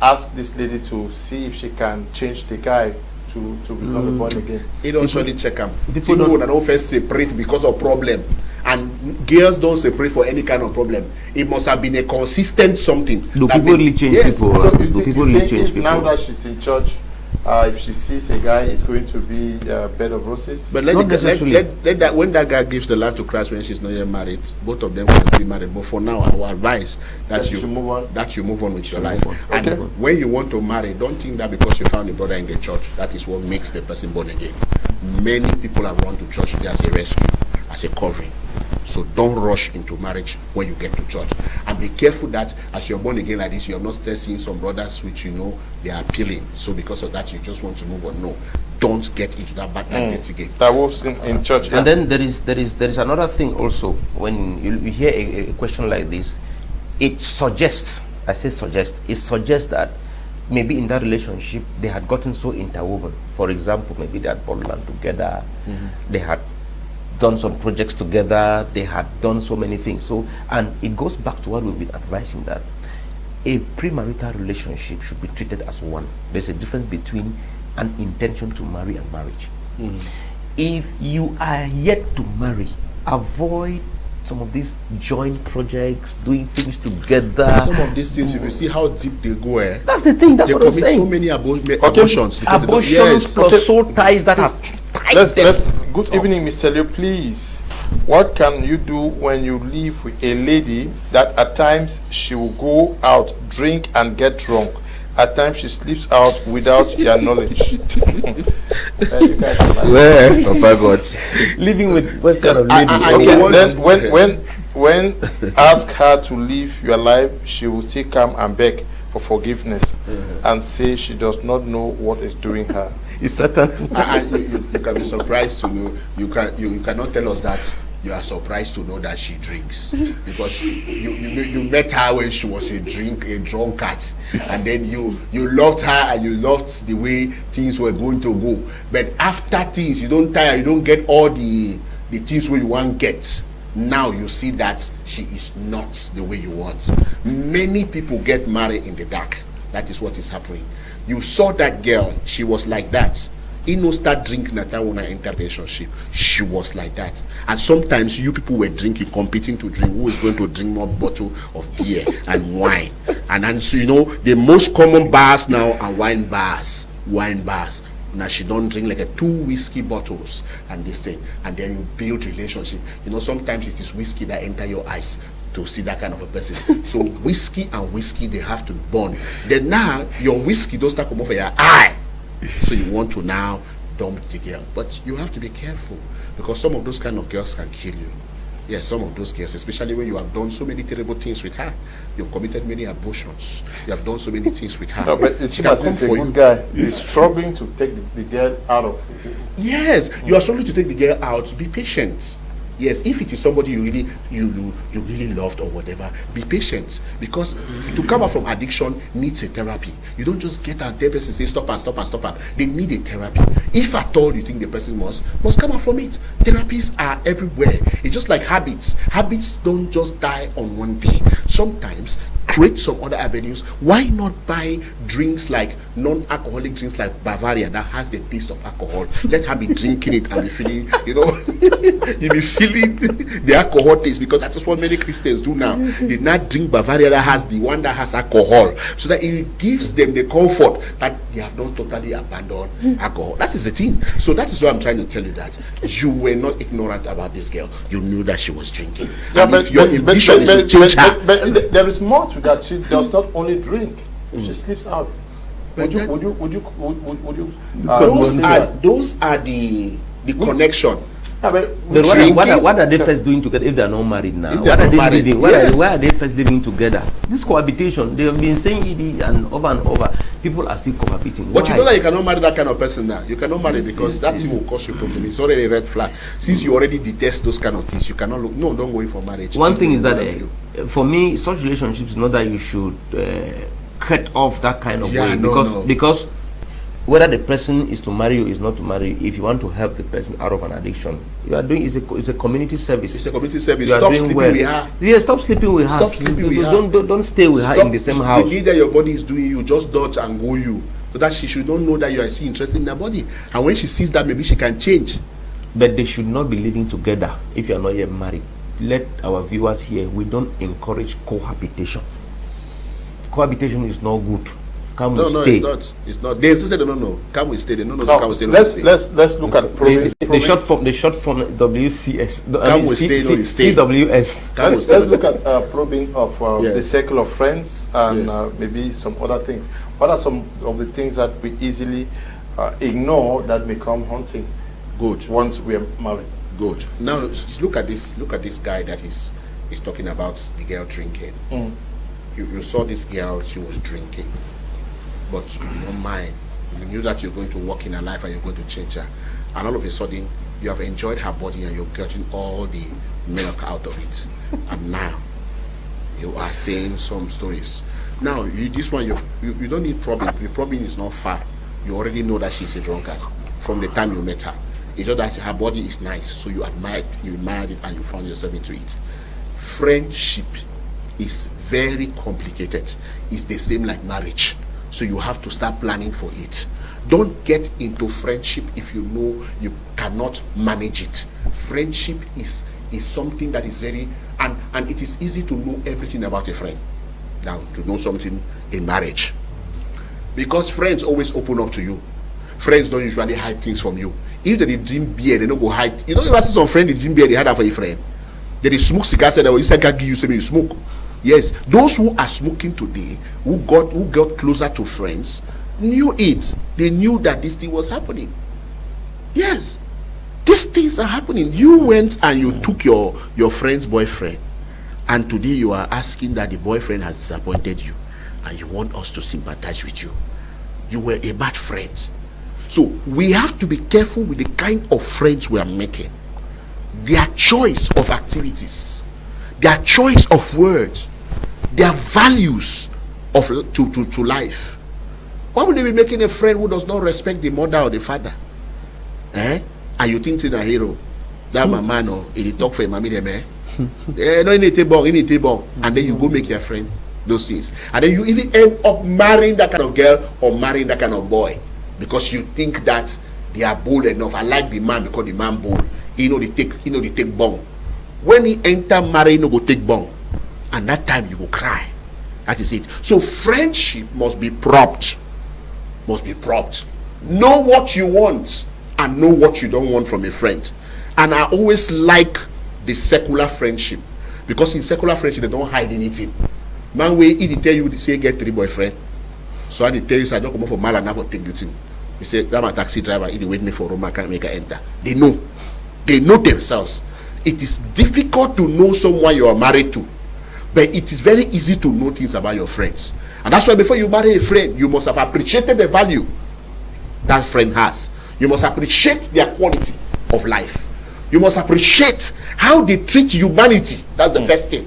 ask this lady to see if she can change the guy to become a born again? He don't surely check them. people People don't- don't first separate because of problem. And girls don't separate for any kind of problem. It must have been a consistent something. Do that people made- really change Yes. people? So Do people really change if now people? that she's in church, if she sees a guy, it's going to be a bed of roses? But let, Not the, necessarily. let that when that guy gives the life to Christ when she's not yet married, both of them can still marry. But for now, I will advise that That you you move on. That you move on with your Move life. on. And Okay. when you want to marry, don't think that because you found a brother in the church, that is what makes the person born again. Many people have run to church as a rescue, as a covering. So don't rush into marriage when you get to church, and be careful that as you're born again like this, you're not still seeing some brothers which they are appealing. So because of that, you just want to move on. No, don't get into that bad dirty game. That was in church. And then there is another thing also. When you hear a question like this, it suggests. I say suggest. It suggests that maybe in that relationship they had gotten so interwoven. For example, maybe they had bought land together, they had done some projects together, they had done so many things. So, and it goes back to what we've been advising, that a premarital relationship should be treated as one. There's a difference between an intention to marry and marriage. If you are yet to marry, avoid some of these joint projects, doing things together. Some of these things, if you see how deep they go, that's the thing. That's they what I'm commit saying. so many abortions. Abortions plus soul ties that have tied them. Good evening, Mr. Leo. Please, what can you do when you live with a lady that at times she will go out, drink and get drunk? At times she sleeps out without your knowledge. You guys are Where? Oh my God. Living with what kind of lady? Okay, then when ask her to leave your life, she will still come and beg for forgiveness and say she does not know what is doing her. Is Satan? You can be surprised to know. You cannot tell us that you are surprised to know that she drinks, because you met her when she was a drunkard, and then you loved her and you loved the way things were going to go. But after things, you don't tire, you don't get all the things where you want get. Now you see that she is not the way you want. Many people get married in the dark. That is what is happening. You saw that girl, she was like that. He no start drinking at that when I entered the relationship. She was like that. And sometimes you people were drinking, competing to drink. Who is going to drink more bottle of beer and wine? And so, you know, the most common bars now are wine bars. Wine bars. Now she don't drink like 2 whiskey bottles and this thing. And then you build relationship. You know, sometimes it is whiskey that enter your eyes to see that kind of a person. So whiskey and whiskey, they have to bond. Then now your whiskey don't start come off your eye. So you want to now dump the girl, but you have to be careful, because some of those kind of girls can kill you. Yes, some of those girls, especially when you have done so many terrible things with her, you've committed many abortions, you have done so many things with her. No, but it's a good guy. He's struggling to take the girl out of. Yes, you are struggling to take the girl out. Be patient. Yes, if it is somebody you really loved or whatever, be patient, because to come out from addiction needs a therapy. You don't just get out there and say stop and stop and stop and they need a therapy. If at all you think the person must come out from it. Therapies are everywhere. It's just like habits. Habits don't just die on one day. Sometimes create some other avenues. Why not buy drinks like non-alcoholic drinks like Bavaria that has the taste of alcohol? Let her be drinking it and be feeling, you know, you be feeling the alcohol taste, because that is what many Christians do now. They not drink Bavaria that has the one that has alcohol, so that it gives them the comfort that they have not totally abandoned alcohol. That is the thing. So that is why I'm trying to tell you that you were not ignorant about this girl. You knew that she was drinking. Yeah, and but if your ambition is to change her. But there is more to that. She does not only drink; she sleeps out. Would you? Those are the connection. Yeah, but what are they first doing together if they are not married now? Why are they first living together? This cohabitation, they have been saying it and over. People are still cohabiting. But Why? you know that you cannot marry that kind of person now. You cannot marry because that thing will cause you problem. It's already a red flag. Since you already detest those kind of things, you cannot look. No, don't go in for marriage. One thing is that for me, such relationships is not that you should cut off that kind of way, because whether the person is to marry you or is not to marry you, if you want to help the person out of an addiction, you are doing is a community service. It's a community service. You are Stop doing sleeping well. with her. Yeah, stop sleeping with her. Stop sleeping with her. Don't stay with her in the same house. The need that your body is doing, you just dodge and go you, so that she should not know that you are still interested in her body. And when she sees that, maybe she can change. But they should not be living together if you are not yet married. Let our viewers hear, we don't encourage cohabitation. Cohabitation is not good. Can we stay? It's not. They insisted no. Can we stay? They don't know. Can we stay? Let's look at the short form WCS. Can we stay? CWS. Let's look at probing of the circle of friends and maybe some other things. What are some of the things that we easily ignore that become haunting? Good. Once we are married. Good. Now look at this. Look at this guy that is talking about the girl drinking. You saw this girl. She was drinking. But you don't mind. You knew that you're going to walk in her life and you're going to change her. And all of a sudden, you have enjoyed her body and you're getting all the milk out of it. And now, you are saying some stories. Now, this one, you don't need probing. The probing is not far. You already know that she's a drunkard from the time you met her. It's just that her body is nice, so you admired it, and you found yourself into it. Friendship is very complicated. It's the same like marriage. So you have to start planning for it. Don't get into friendship if you know you cannot manage it. Friendship is something that is very, and it is easy to know everything about a friend than to know something in marriage. Because friends always open up to you. Friends don't usually hide things from you. If they drink beer, they don't go hide. You don't ever see some friend they drink beer, they hide that for a friend. They smoke cigars, and they can give you something you smoke. Yes, those who are smoking today, who got closer to friends, knew it. They knew that this thing was happening. Yes, these things are happening. You went and you took your friend's boyfriend, and today you are asking that the boyfriend has disappointed you, and you want us to sympathize with you. You were a bad friend. So we have to be careful with the kind of friends we are making. Their choice of activities, their choice of words, their values of to life. Why would they be making a friend who does not respect the mother or the father? And you think he's a hero? That my man or he talk for mommy them, no, and then you go make your friend those things, and then you even end up marrying that kind of girl or marrying that kind of boy because you think that they are bold enough. I like the man because the man bold. They take bong. When he enter marry, no go take bong, and that time you go cry. That is it. So friendship must be propped. Must be propped. Know what you want and know what you don't want from a friend. And I always like the secular friendship, because in secular friendship they don't hide anything. Man, way he tell you, they say get 3 boyfriend. So I tell you, so I don't come up for mal and never take the thing. He said, I'm a taxi driver. He wait me for Roma, can't make her enter. They know. They know themselves. It is difficult to know someone you are married to, but it is very easy to know things about your friends. And that's why before you marry a friend, you must have appreciated the value that friend has. You must appreciate their quality of life. You must appreciate how they treat humanity. That's the first thing.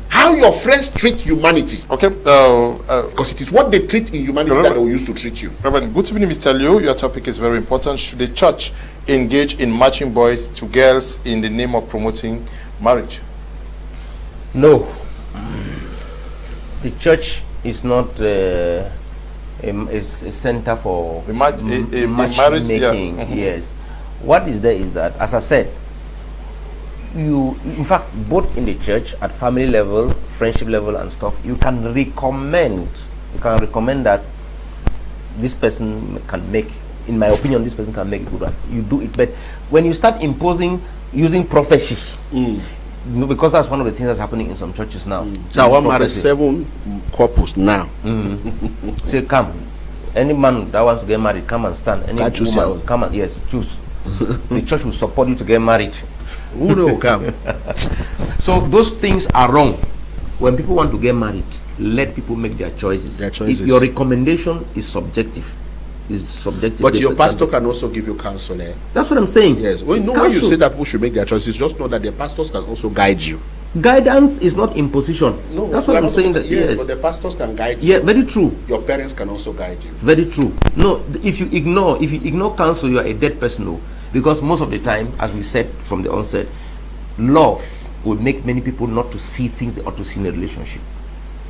How your friends treat humanity. Okay. Because it is what they treat in humanity that they will use to treat you. Reverend, good evening, Mr. Liu. Your topic is very important. Should the church engage in matching boys to girls in the name of promoting marriage? No. The church is not a center for marriage making. Yeah. Yes. What is there is that, as I said, in fact, both in the church, at family level, friendship level and stuff, you can recommend that this person can make, in my opinion, this person can make a good wife. You do it, but when you start imposing using prophecy, because that's one of the things that's happening in some churches now. Now I married 7 couples now. Say, come, any man that wants to get married, come and stand. Any woman, come and choose. The church will support you to get married. Who know come? So those things are wrong. When people want to get married, let people make their choices. If your recommendation is subjective, but your pastor can also give you counsel. That's what I'm saying. Yes. Well, when you say that people should make their choices, just know that the pastors can also guide you. Guidance is not imposition. No, that's what I'm saying. Yes, but the pastors can guide you. Yeah, very true. Your parents can also guide you. Very true. No, if you ignore counsel, you are a dead person. No. Because most of the time, as we said from the onset, love will make many people not to see things they ought to see in a relationship.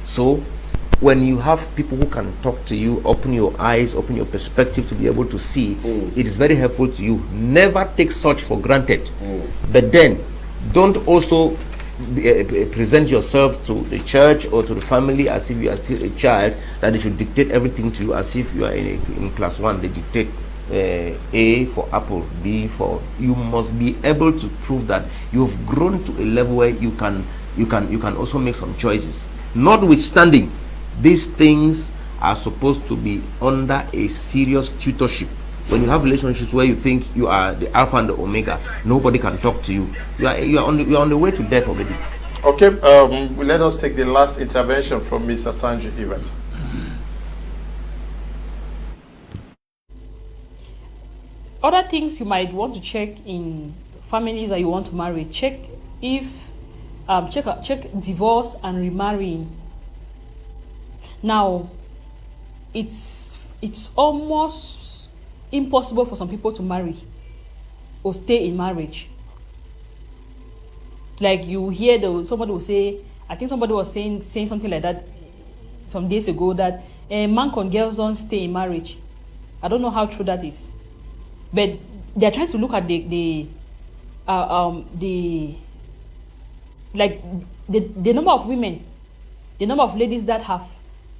So when you have people who can talk to you, open your eyes, open your perspective to be able to see, it is very helpful to you. Never take such for granted. But then don't also present yourself to the church or to the family as if you are still a child, that they should dictate everything to you as if you are in class 1. They dictate A for apple, B for. You must be able to prove that you've grown to a level where you can also make some choices. Notwithstanding, these things are supposed to be under a serious tutorship. When you have relationships where you think you are the alpha and the omega, nobody can talk to you. You are on the way to death already. Okay, let us take the last intervention from Ms. Asanji Yvette. Other things you might want to check in families that you want to marry. Check if check divorce and remarrying. Now, it's almost impossible for some people to marry or stay in marriage. Like you hear somebody will say, I think somebody was saying something like that some days ago, that man and girls don't stay in marriage. I don't know how true that is, but they're trying to look at the number of women, the number of ladies that have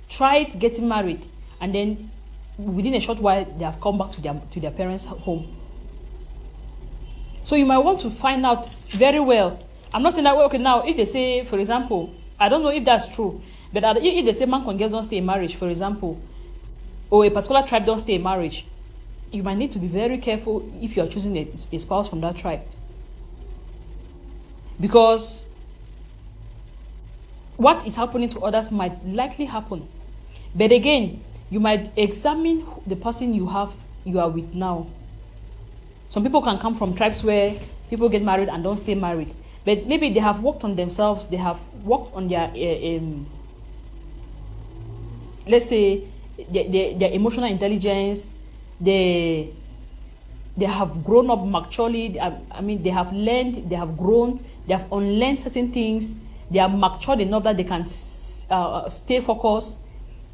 tried getting married, and then within a short while they have come back to their parents' home. So you might want to find out very well. I'm not saying that, okay, now if they say, for example, I don't know if that's true, but if they say man and girls don't stay in marriage, for example, or a particular tribe don't stay in marriage, you might need to be very careful if you are choosing a spouse from that tribe. Because what is happening to others might likely happen. But again, you might examine the person you are with now. Some people can come from tribes where people get married and don't stay married. But maybe they have worked on themselves, they have worked on their, let's say, their emotional intelligence, they have grown up maturely. I mean, they have learned, they have grown, they have unlearned certain things. They are matured enough that they can stay focused.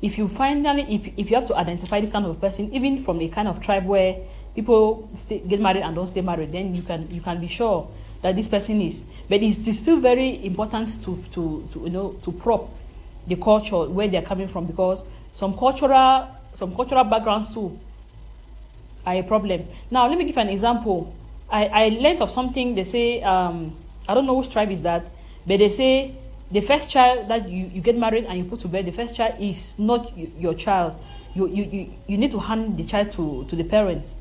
If you if you have to identify this kind of person, even from a kind of tribe where people get married and don't stay married, then you can be sure that this person is. But it's still very important to prop the culture where they're coming from, because some cultural backgrounds too are a problem. Now let me give an example. I learned of something. They say, I don't know which tribe is that, but they say the first child that you get married and you put to bed, the first child is not your child. You need to hand the child to the parents.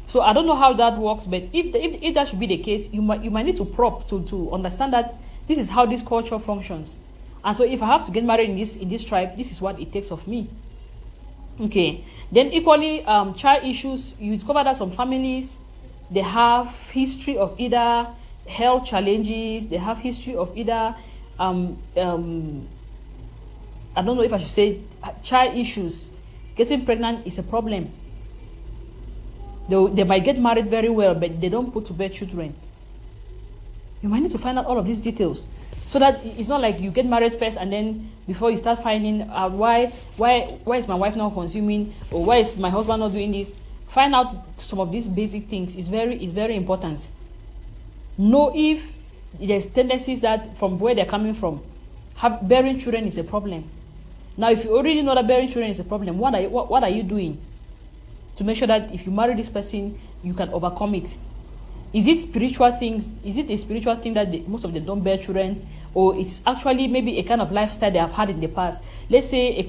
So I don't know how that works, but if that should be the case, you might need to prop to understand that this is how this culture functions. And so if I have to get married in this tribe, this is what it takes of me. Okay. Then equally, child issues, you discover that some families, they have history of either health challenges, they have history of either I don't know if I should say child issues. Getting pregnant is a problem. They might get married very well, but they don't put to bed children. You might need to find out all of these details, so that it's not like you get married first and then before you start finding out why is my wife not consuming, or why is my husband not doing this. Find out some of these basic things. Is very important. Know if there's tendencies that from where they're coming from, bearing children is a problem. Now, if you already know that bearing children is a problem, what are you doing to make sure that if you marry this person, you can overcome it? Is it spiritual things? Is it a spiritual thing that most of them don't bear children, or it's actually maybe a kind of lifestyle they have had in the past? Let's say a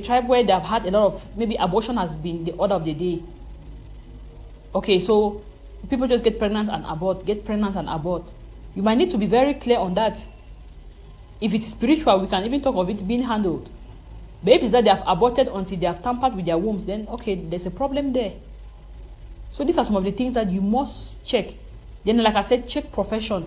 tribe where they have had a lot of, maybe abortion has been the order of the day. Okay, so people just get pregnant and abort, You might need to be very clear on that. If it's spiritual, we can even talk of it being handled. But if it's that they have aborted until they have tampered with their wombs, then okay, there's a problem there. So these are some of the things that you must check. Then, like I said, check profession.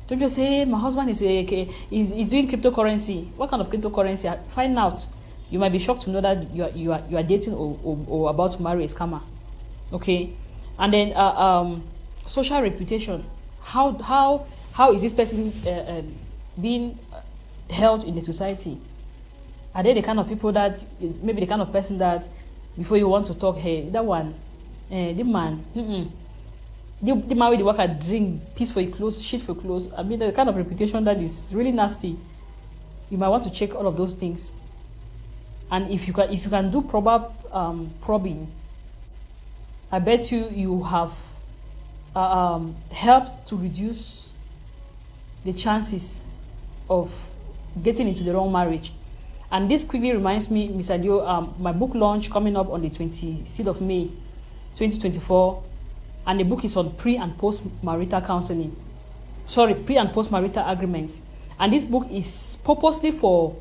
Don't just say, hey, my husband is doing cryptocurrency. What kind of cryptocurrency? Find out. You might be shocked to know that you are dating or about to marry a scammer. Okay, and then social reputation. How is this person being held in the society? Are they the kind of people that, maybe the kind of person that before you want to talk, hey, that one, the man, the man with the worker drink, piece for your clothes, shit for clothes. I mean, the kind of reputation that is really nasty. You might want to check all of those things. And if you can do proper probing, I bet you have helped to reduce the chances of getting into the wrong marriage. And this quickly reminds me, Mr. Leo, my book launch coming up on the 26th of May, 2024. And the book is on pre- and post-marital counseling. Sorry, pre- and post-marital agreements. And this book is purposely to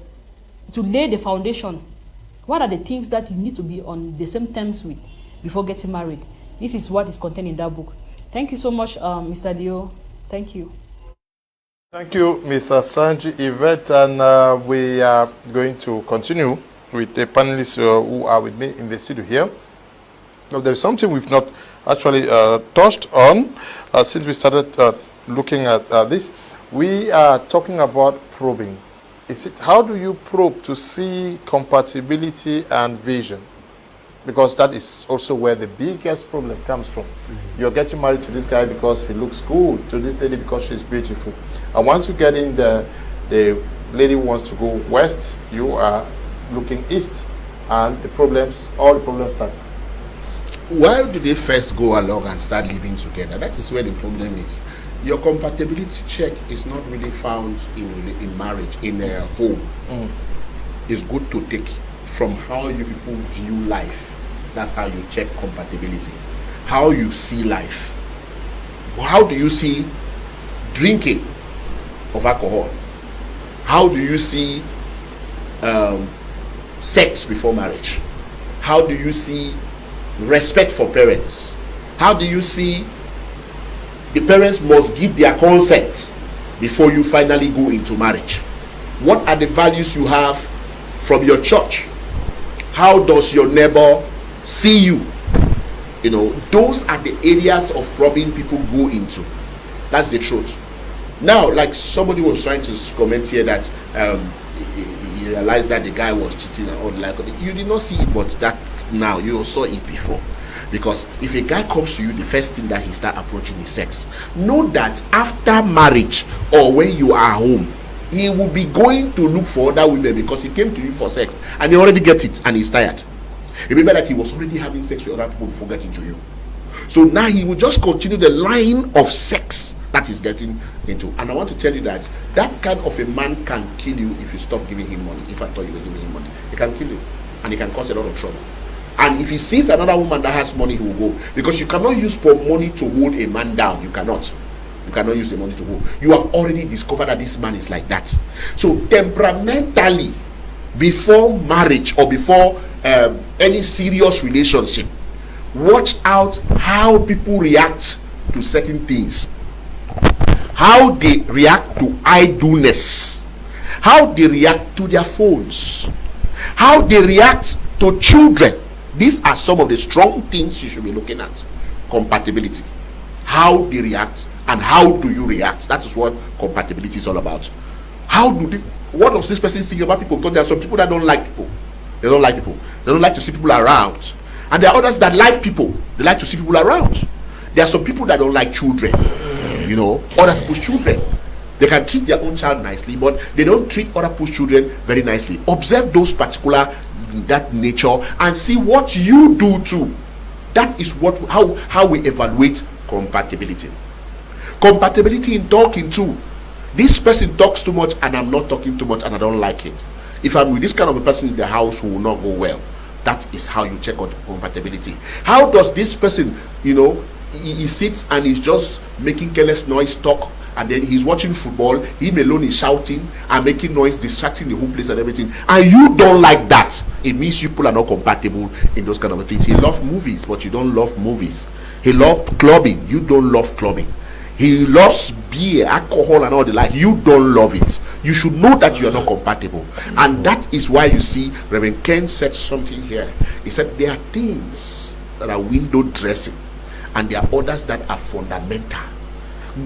lay the foundation. What are the things that you need to be on the same terms with before getting married? This is what is contained in that book. Thank you so much, Mr. Leo. Thank you. Thank you, Ms. Asanji Yvette, and we are going to continue with the panelists who are with me in the studio here. Now, there's something we've not actually touched on since we started looking at this. We are talking about probing. How do you probe to see compatibility and vision? Because that is also where the biggest problem comes from. You're getting married to this guy because he looks cool, to this lady because she's beautiful. And once you get in the lady wants to go west, you are looking east, and all the problems start. Why do they first go along and start living together? That is where the problem is. Your compatibility check is not really found in marriage, in a home. It's good to take from how you people view life. That's how you check compatibility. How you see life. How do you see drinking of alcohol? How do you see sex before marriage? How do you see respect for parents? How do you see the parents must give their consent before you finally go into marriage? What are the values you have from your church? How does your neighbor see you? You know, those are the areas of probing people go into. That's the truth. Now, like somebody was trying to comment here that he realized that the guy was cheating and all like you did not see it, but that now you saw it before. Because if a guy comes to you, the first thing that he start approaching is sex. Know that after marriage or when you are home, he will be going to look for other women because he came to you for sex and he already get it and he's tired. Remember that he was already having sex with other people before getting to you. So now he will just continue the line of sex that he's getting into. And I want to tell you that that kind of a man can kill you if you stop giving him money. If I thought you were giving him money, he can kill you and he can cause a lot of trouble. And if he sees another woman that has money, he will go. Because you cannot use money to hold a man down. You cannot. You cannot use the money to hold. You have already discovered that this man is like that. So temperamentally, before marriage or before any serious relationship, watch out how people react to certain things. How they react to idleness. How they react to their phones. How they react to children. These are some of the strong things you should be looking at. Compatibility. How they react and how do you react. That is what compatibility is all about. What does this person think about people? Because there are some people that don't like people. They don't like people. They don't like to see people around. And there are others that like people. They like to see people around. There are some people that don't like children. You know, other people's children. They can treat their own child nicely, but they don't treat other people's children very nicely. Observe those particular that nature and see what you do too. That is how we evaluate compatibility. Compatibility in talking too. This person talks too much and I'm not talking too much and I don't like it. If I'm with this kind of a person in the house who will not go well, that is how you check on compatibility. How does this person, you know, he sits and he's just making careless noise, talk, and then he's watching football, him alone is shouting and making noise, distracting the whole place and everything, and you don't like that, it means you people are not compatible in those kind of things. He loves movies, but you don't love movies. He loves clubbing, you don't love clubbing. He loves beer, alcohol and all the like, you don't love it. You should know that you are not compatible. And that is why you see Rev Ken said something here. He said there are things that are window dressing and there are others that are fundamental.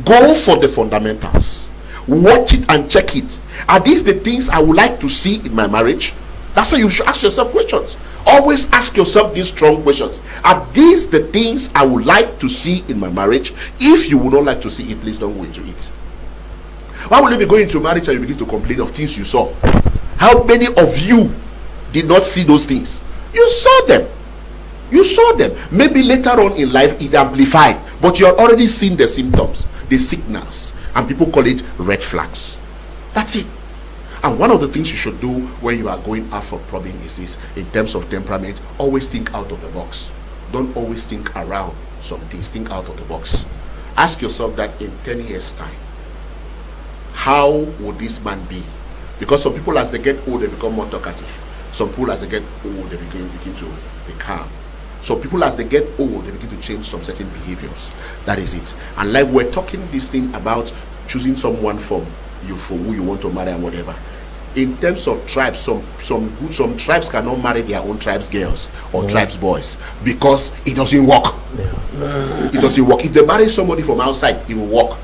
Go for the fundamentals. Watch it and check it. Are these the things I would like to see in my marriage? That's why you should ask yourself questions. Always ask yourself these strong questions. Are these the things I would like to see in my marriage? If you would not like to see it, please don't go into it. Why will you be going into marriage and you begin to complain of things you saw? How many of you did not see those things? You saw them. You saw them. Maybe later on in life it amplified, but you have already seen the symptoms, the signals, and people call it red flags. That's it. And one of the things you should do when you are going out for probing is this: in terms of temperament, always think out of the box. Don't always think around some things. Think out of the box. Ask yourself that in 10 years time, how would this man be? Because some people, as they get old, they become more talkative. Some people, as they get old, they begin to be calm. So people, as they get old, they begin to change some certain behaviors. That is it. And like we're talking this thing about choosing someone from who you want to marry and whatever. In terms of tribes, some tribes cannot marry their own tribes girls or tribes boys because it doesn't work. It doesn't work. If they marry somebody from outside, it will work.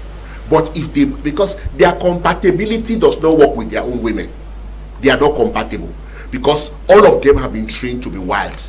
But if they, because their compatibility does not work with their own women, they are not compatible, because all of them have been trained to be wild.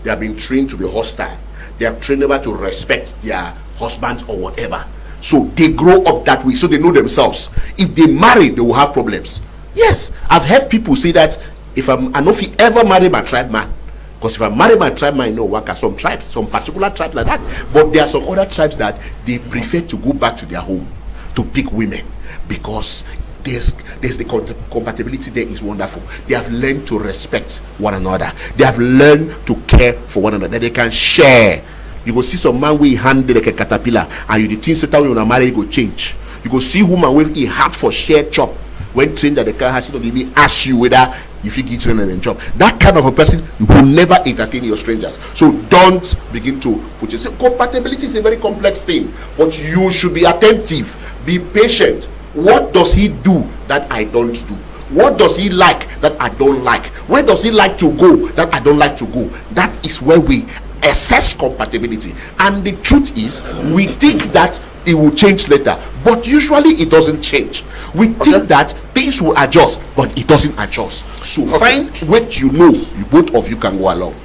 They have been trained to be hostile. They are trained never to respect their husbands or whatever. So they grow up that way, so they know themselves. If they marry, they will have problems. Yes, I've heard people say that if I know if he ever marry my tribe man, because if I marry my tribe man, no work. Some tribes, some particular tribes like that. But there are some other tribes that they prefer to go back to their home to pick women, because there's the compatibility there is wonderful. They have learned to respect one another. They have learned to care for one another. They can share. You go see some man we hand like a caterpillar, and you the things that when you marry, you go change. You go see woman with a heart for share chop. When trained that the car has to even ask you whether if you get trained and job. That kind of a person will never entertain your strangers. So don't begin to put yourself. Compatibility is a very complex thing, but you should be attentive, be patient. What does he do that I don't do? What does he like that I don't like? Where does he like to go that I don't like to go? That is where we assess compatibility. And the truth is, we think that it will change later, but usually it doesn't change. We think that things will adjust, but it doesn't adjust. So find what you know, both of you can go along.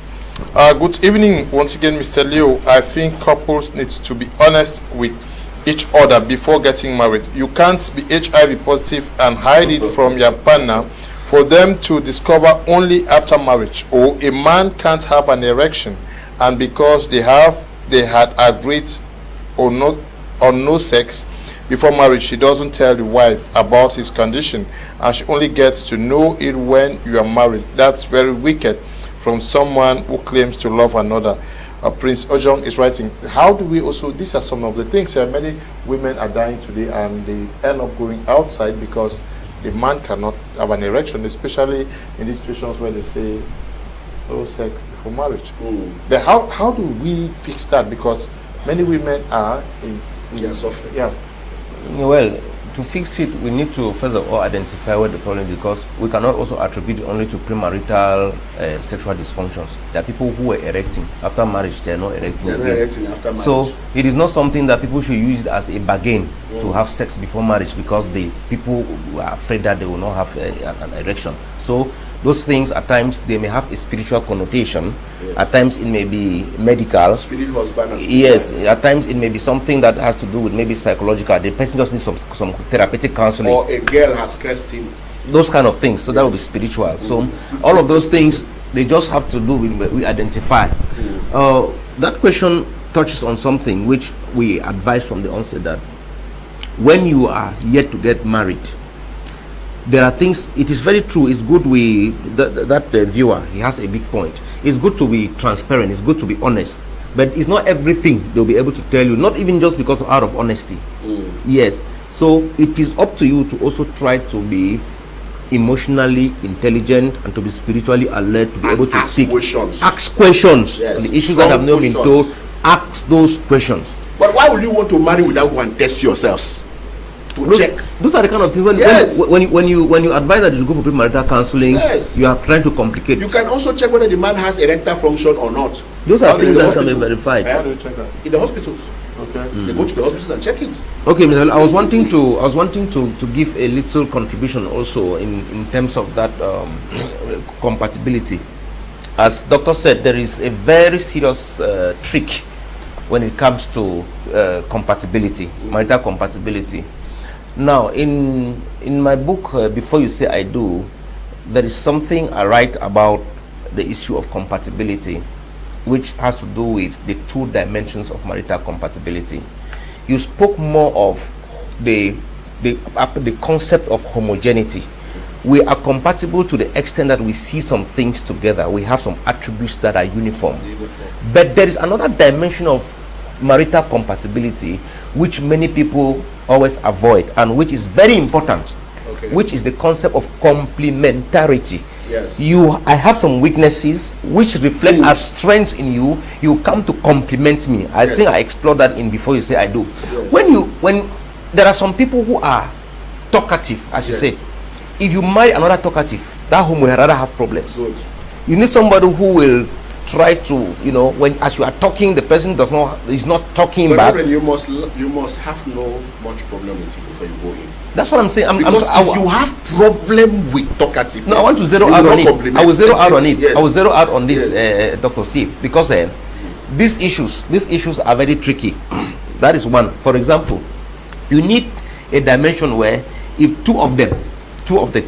Good evening once again, Mr. Leo. I think couples need to be honest with each other before getting married. You can't be HIV positive and hide it from your partner for them to discover only after marriage. Or a man can't have an erection, and because they had agreed or no sex before marriage, he doesn't tell the wife about his condition, and she only gets to know it when you are married. That's very wicked from someone who claims to love another. Prince Ojong is writing, how do we also, these are some of the things, many women are dying today and they end up going outside because the man cannot have an erection, especially in these situations where they say no sex before marriage. But how do we fix that? Because many women are in suffering. Yeah. Well, to fix it, we need to first of all identify where the problem is, because we cannot also attribute it only to premarital sexual dysfunctions. There are people who are erecting after marriage; they are not erecting. They are not erecting after marriage. So it is not something that people should use as a bargain to have sex before marriage, because the people are afraid that they will not have an erection. So those things at times they may have a spiritual connotation. Yes. At times it may be medical. Spirit husband. Yes. At times it may be something that has to do with maybe psychological. The person just needs some therapeutic counseling. Or a girl has cursed him. Those kind of things. So that will be spiritual. So all of those things, they just have to do with we identify. That question touches on something which we advise from the onset, that when you are yet to get married, there are things. It is very true. It's good that viewer, he has a big point. It's good to be transparent. It's good to be honest. But it's not everything they'll be able to tell you. Not even just because out of honesty. Yes. So it is up to you to also try to be emotionally intelligent and to be spiritually alert, to be able to ask questions yes, on the issues that have not been told. Ask those questions. But why would you want to marry without going and test yourselves? Check. Those are the kind of things when you advise that you go for premarital counseling, you are trying to complicate. You can also check whether the man has erectile function or not. Those are things that can be verified. How do you check that? In the hospitals. Okay. They go to the hospital and check it. Okay, Mr. I was wanting to give a little contribution also in terms of that compatibility. As Doctor said, there is a very serious trick when it comes to compatibility, marital compatibility. Now, in my book, Before You Say I Do, there is something I write about the issue of compatibility, which has to do with the two dimensions of marital compatibility. You spoke more of the concept of homogeneity. We are compatible to the extent that we see some things together. We have some attributes that are uniform. But there is another dimension of marital compatibility which many people always avoid, and which is very important, which is the concept of complementarity. Yes. I have some weaknesses which reflect as strengths in you. You come to complement me. I think I explored that in Before You Say I Do. Yes. When there are some people who are talkative, as you say. If you marry another talkative, that home will rather have problems. Good. You need somebody who will try to, when as you are talking, the person is not talking But back. you must have no much problem with it before you go in. That's what I'm saying. Because if you have problem with talkative, no, I want to zero out on it. I will zero out on it. Yes. I will zero out on this, Yes. Dr. C, because these issues are very tricky. That is one. For example, you need a dimension where if two of the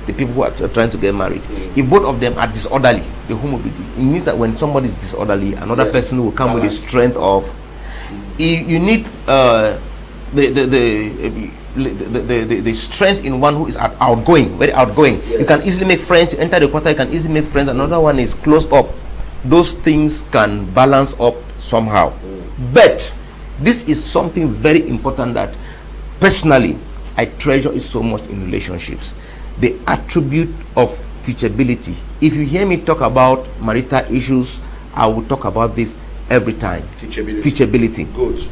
people who are trying to get married, if both of them are disorderly, the home will be. It means that when somebody is disorderly, another person will come with the strength of. You need the strength in one who is outgoing, very outgoing. Yes. You can easily make friends. You enter the quarter, you can easily make friends. Another one is closed up. Those things can balance up somehow. But this is something very important that personally I treasure it so much in relationships. The attribute of teachability. If you hear me talk about marital issues, I will talk about this every time. Teachability. Good.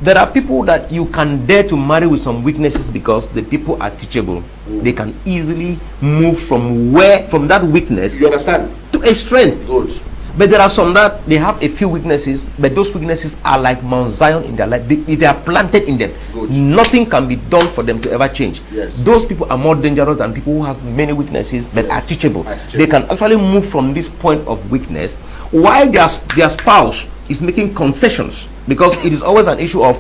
There are people that you can dare to marry with some weaknesses because the people are teachable. They can easily move from that weakness, You understand? to a strength. Good. But there are some that they have a few weaknesses, but those weaknesses are like Mount Zion in their life. They are planted in them. Good. Nothing can be done for them to ever change. Yes. Those people are more dangerous than people who have many weaknesses but are teachable. They can actually move from this point of weakness while their spouse is making concessions, because it is always an issue of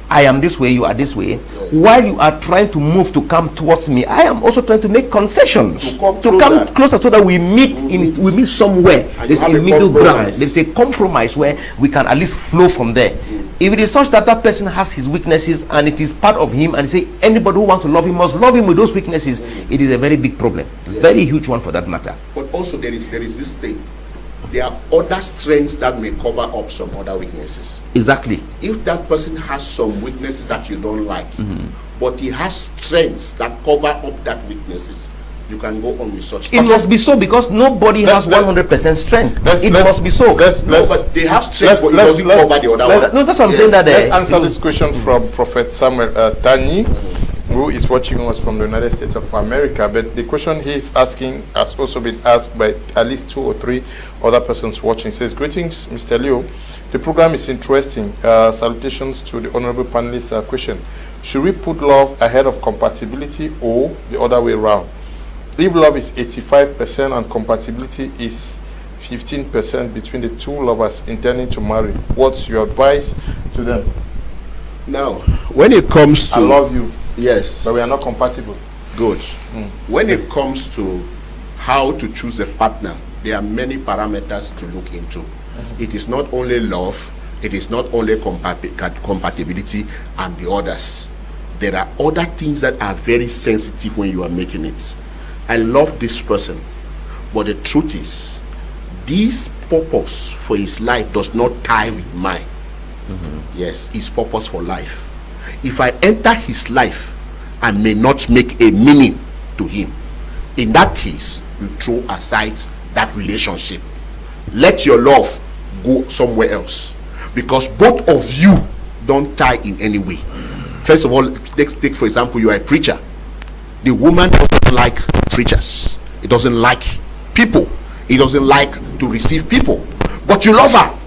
I am this way, you are this way. While you are trying to move to come towards me, I am also trying to make concessions to come closer so that we meet somewhere. There's a middle ground. There's a compromise where we can at least flow from there. If it is such that that person has his weaknesses and it is part of him, and you say anybody who wants to love him must love him with those weaknesses, it is a very big problem. Very huge one for that matter. But also there is this thing. There are other strengths that may cover up some other weaknesses. Exactly. If that person has some weaknesses that you don't like, but he has strengths that cover up that weaknesses, you can go on with such. It must be so, because nobody has 100% strength. It must be so. But they have strength, but it doesn't cover the other one. No, that's what I'm saying. Let's answer this question from Prophet Samuel Tani, who is watching us from the United States of America. But the question he is asking has also been asked by at least 2 or 3 other persons watching. It says, greetings, Mr. Leo. The program is interesting. Salutations to the honorable panelists. Question: should we put love ahead of compatibility or the other way around? If love is 85% and compatibility is 15% between the two lovers intending to marry, what's your advice to them? Now, when it comes to I love you, yes, but we are not compatible. Good. When it comes to how to choose a partner, there are many parameters to look into. It is not only love, it is not only compatibility and the others. There are other things that are very sensitive when you are making it. I love this person, but the truth is, this purpose for his life does not tie with mine. Yes, his purpose for life. If I enter his life, I may not make a meaning to him. In that case, you throw aside that relationship. Let your love go somewhere else, because both of you don't tie in any way. First of all, take for example, you are a preacher. The woman doesn't like preachers. It doesn't like people. It doesn't like to receive people. But you love her.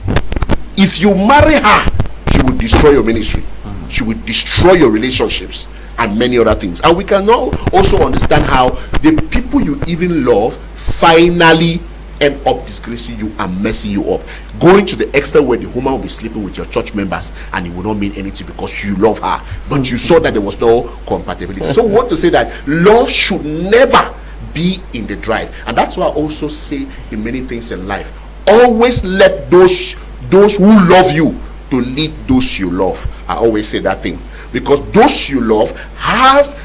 If you marry her, she will destroy your ministry. She will destroy your relationships and many other things. And we can now also understand how the people you even love finally end up disgracing you and messing you up, going to the extent where the woman will be sleeping with your church members and it will not mean anything because you love her, but you saw that there was no compatibility. So we want to say that love should never be in the drive. And that's why I also say in many things in life, always let those who love you to lead those you love. I always say that thing, because those you love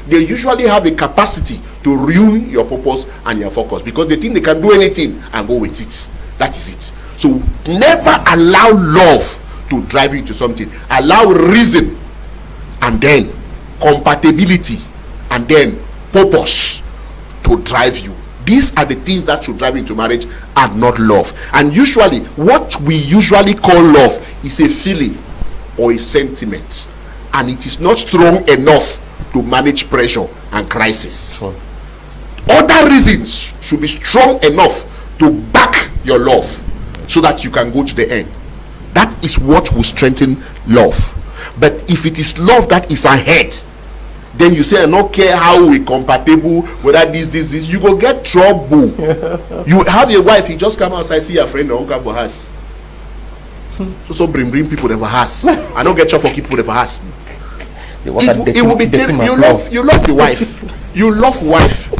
they usually have a capacity to ruin your purpose and your focus, because they think they can do anything and go with it. That is it. So never allow love to drive you to something. Allow reason, and then compatibility, and then purpose to drive you. These are the things that should drive you into marriage, and not love. And usually what we usually call love is a feeling or a sentiment, and it is not strong enough to manage pressure and crisis. Sure. Other reasons should be strong enough to back your love so that you can go to the end. That is what will strengthen love. But if it is love that is ahead, then you say, I don't care how we compatible, whether this, you go get trouble. You have a wife, you just come outside, see your friend or uncle for house. So bring people over house. I don't get trouble for people over house. It will be you love the wife. You love wife.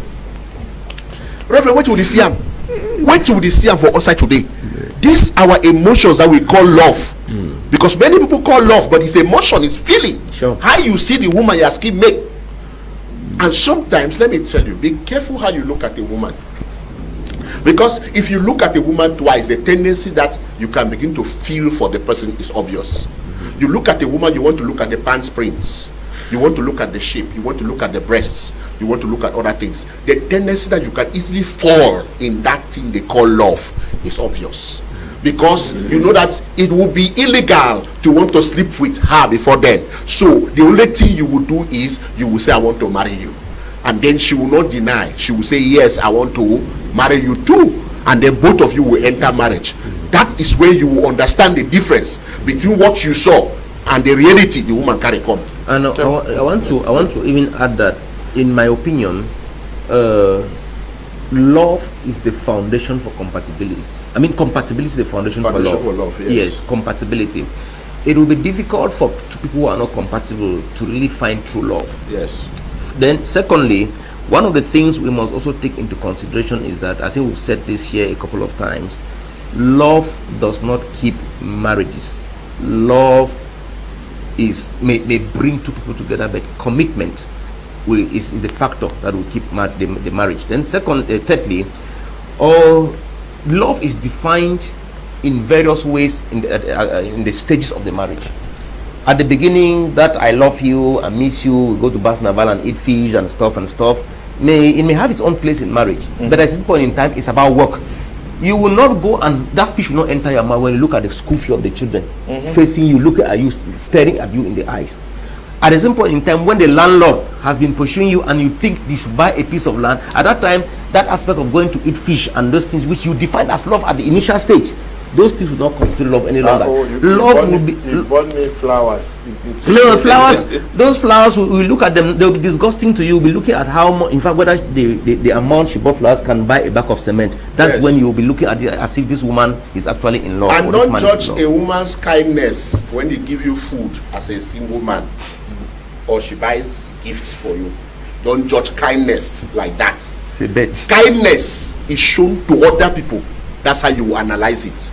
Reverend, what will you see? What will you see for outside today? These our emotions that we call love. Because many people call love, but it's emotion, it's feeling. Sure. How you see the woman your skin make. And sometimes, let me tell you, be careful how you look at a woman. Because if you look at a woman twice, the tendency that you can begin to feel for the person is obvious. You look at a woman, you want to look at the pants prints. You want to look at the shape. You want to look at the breasts. You want to look at other things. The tendency that you can easily fall in that thing they call love is obvious. Because you know that it would be illegal to want to sleep with her before then. So the only thing you will do is you will say, I want to marry you. And then she will not deny. She will say, yes, I want to marry you too. And then both of you will enter marriage. That is where you will understand the difference between what you saw and the reality the woman carry come. And I want to even add that, in my opinion, love is the foundation for compatibility. I mean, compatibility is the foundation for love. Yes, compatibility. It will be difficult for people who are not compatible to really find true love. Yes. Then, secondly, one of the things we must also take into consideration is that, I think we've said this here a couple of times, love does not keep marriages. Love may bring two people together, but commitment is the factor that will keep the marriage. Then thirdly, love is defined in various ways in the stages of the marriage. At the beginning, that I love you, I miss you, we go to Bas Naval and eat fish and stuff, it may have its own place in marriage. But at this point in time, it's about work. You will not go and that fish will not enter your mouth when you look at the school fee of the children facing you, looking at you, staring at you in the eyes. At the same point in time, when the landlord has been pursuing you and you think you should buy a piece of land, at that time, that aspect of going to eat fish and those things which you defined as love at the initial stage, those things will not constitute love any longer. Love will be. You bought me flowers. No, flowers. Those flowers, we look at them. They'll be disgusting to you. We'll be looking at how much. In fact, whether the amount she bought flowers can buy a bag of cement. That's when you'll be looking at it as if this woman is actually in love. And don't judge a woman's kindness when they give you food as a single man, or she buys gifts for you. Don't judge kindness like that. It's a bet. Kindness is shown to other people. That's how you analyze it.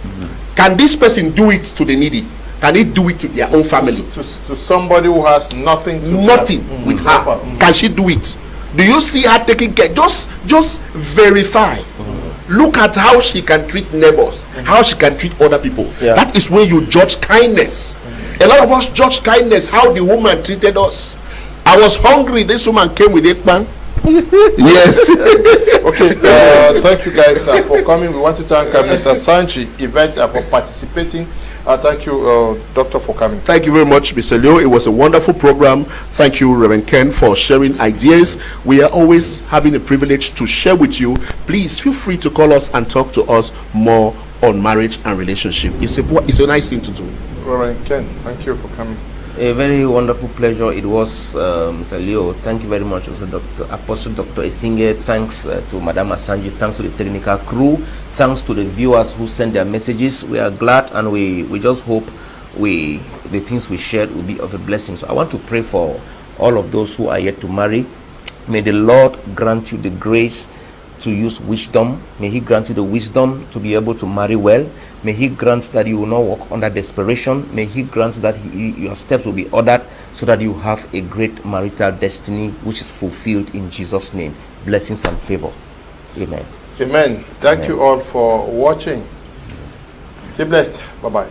Can this person do it to the needy? Can he do it to their own family? To somebody who has nothing with her. Can she do it? Do you see her taking care? Just verify. Look at how she can treat neighbors, how she can treat other people. That is when you judge kindness. A lot of us judge kindness, how the woman treated us. I was hungry, this woman came with 8 man. Yes. Okay, thank you guys for coming. We want to thank Ms. Asanji Yvette for participating. Thank you, Doctor, for coming. Thank you very much, Mr. Leo. It was a wonderful program. Thank you, Rev Ken, for sharing ideas. We are always having a privilege to share with you. Please feel free to call us and talk to us more on marriage and relationship. It's a nice thing to do. Rev Ken, thank you for coming. A very wonderful pleasure it was, Mr. Leo. Thank you very much, also Apostle Dr. Essingue. Thanks to Madam Asanji. Thanks to the technical crew. Thanks to the viewers who send their messages. We are glad, and we just hope the things we shared will be of a blessing. So I want to pray for all of those who are yet to marry. May the Lord grant you the grace to use wisdom. May He grant you the wisdom to be able to marry well. May He grant that you will not walk under desperation. May He grant that your steps will be ordered so that you have a great marital destiny which is fulfilled in Jesus' name. Blessings and favor. Amen. Amen. Thank you all for watching. Stay blessed. Bye-bye.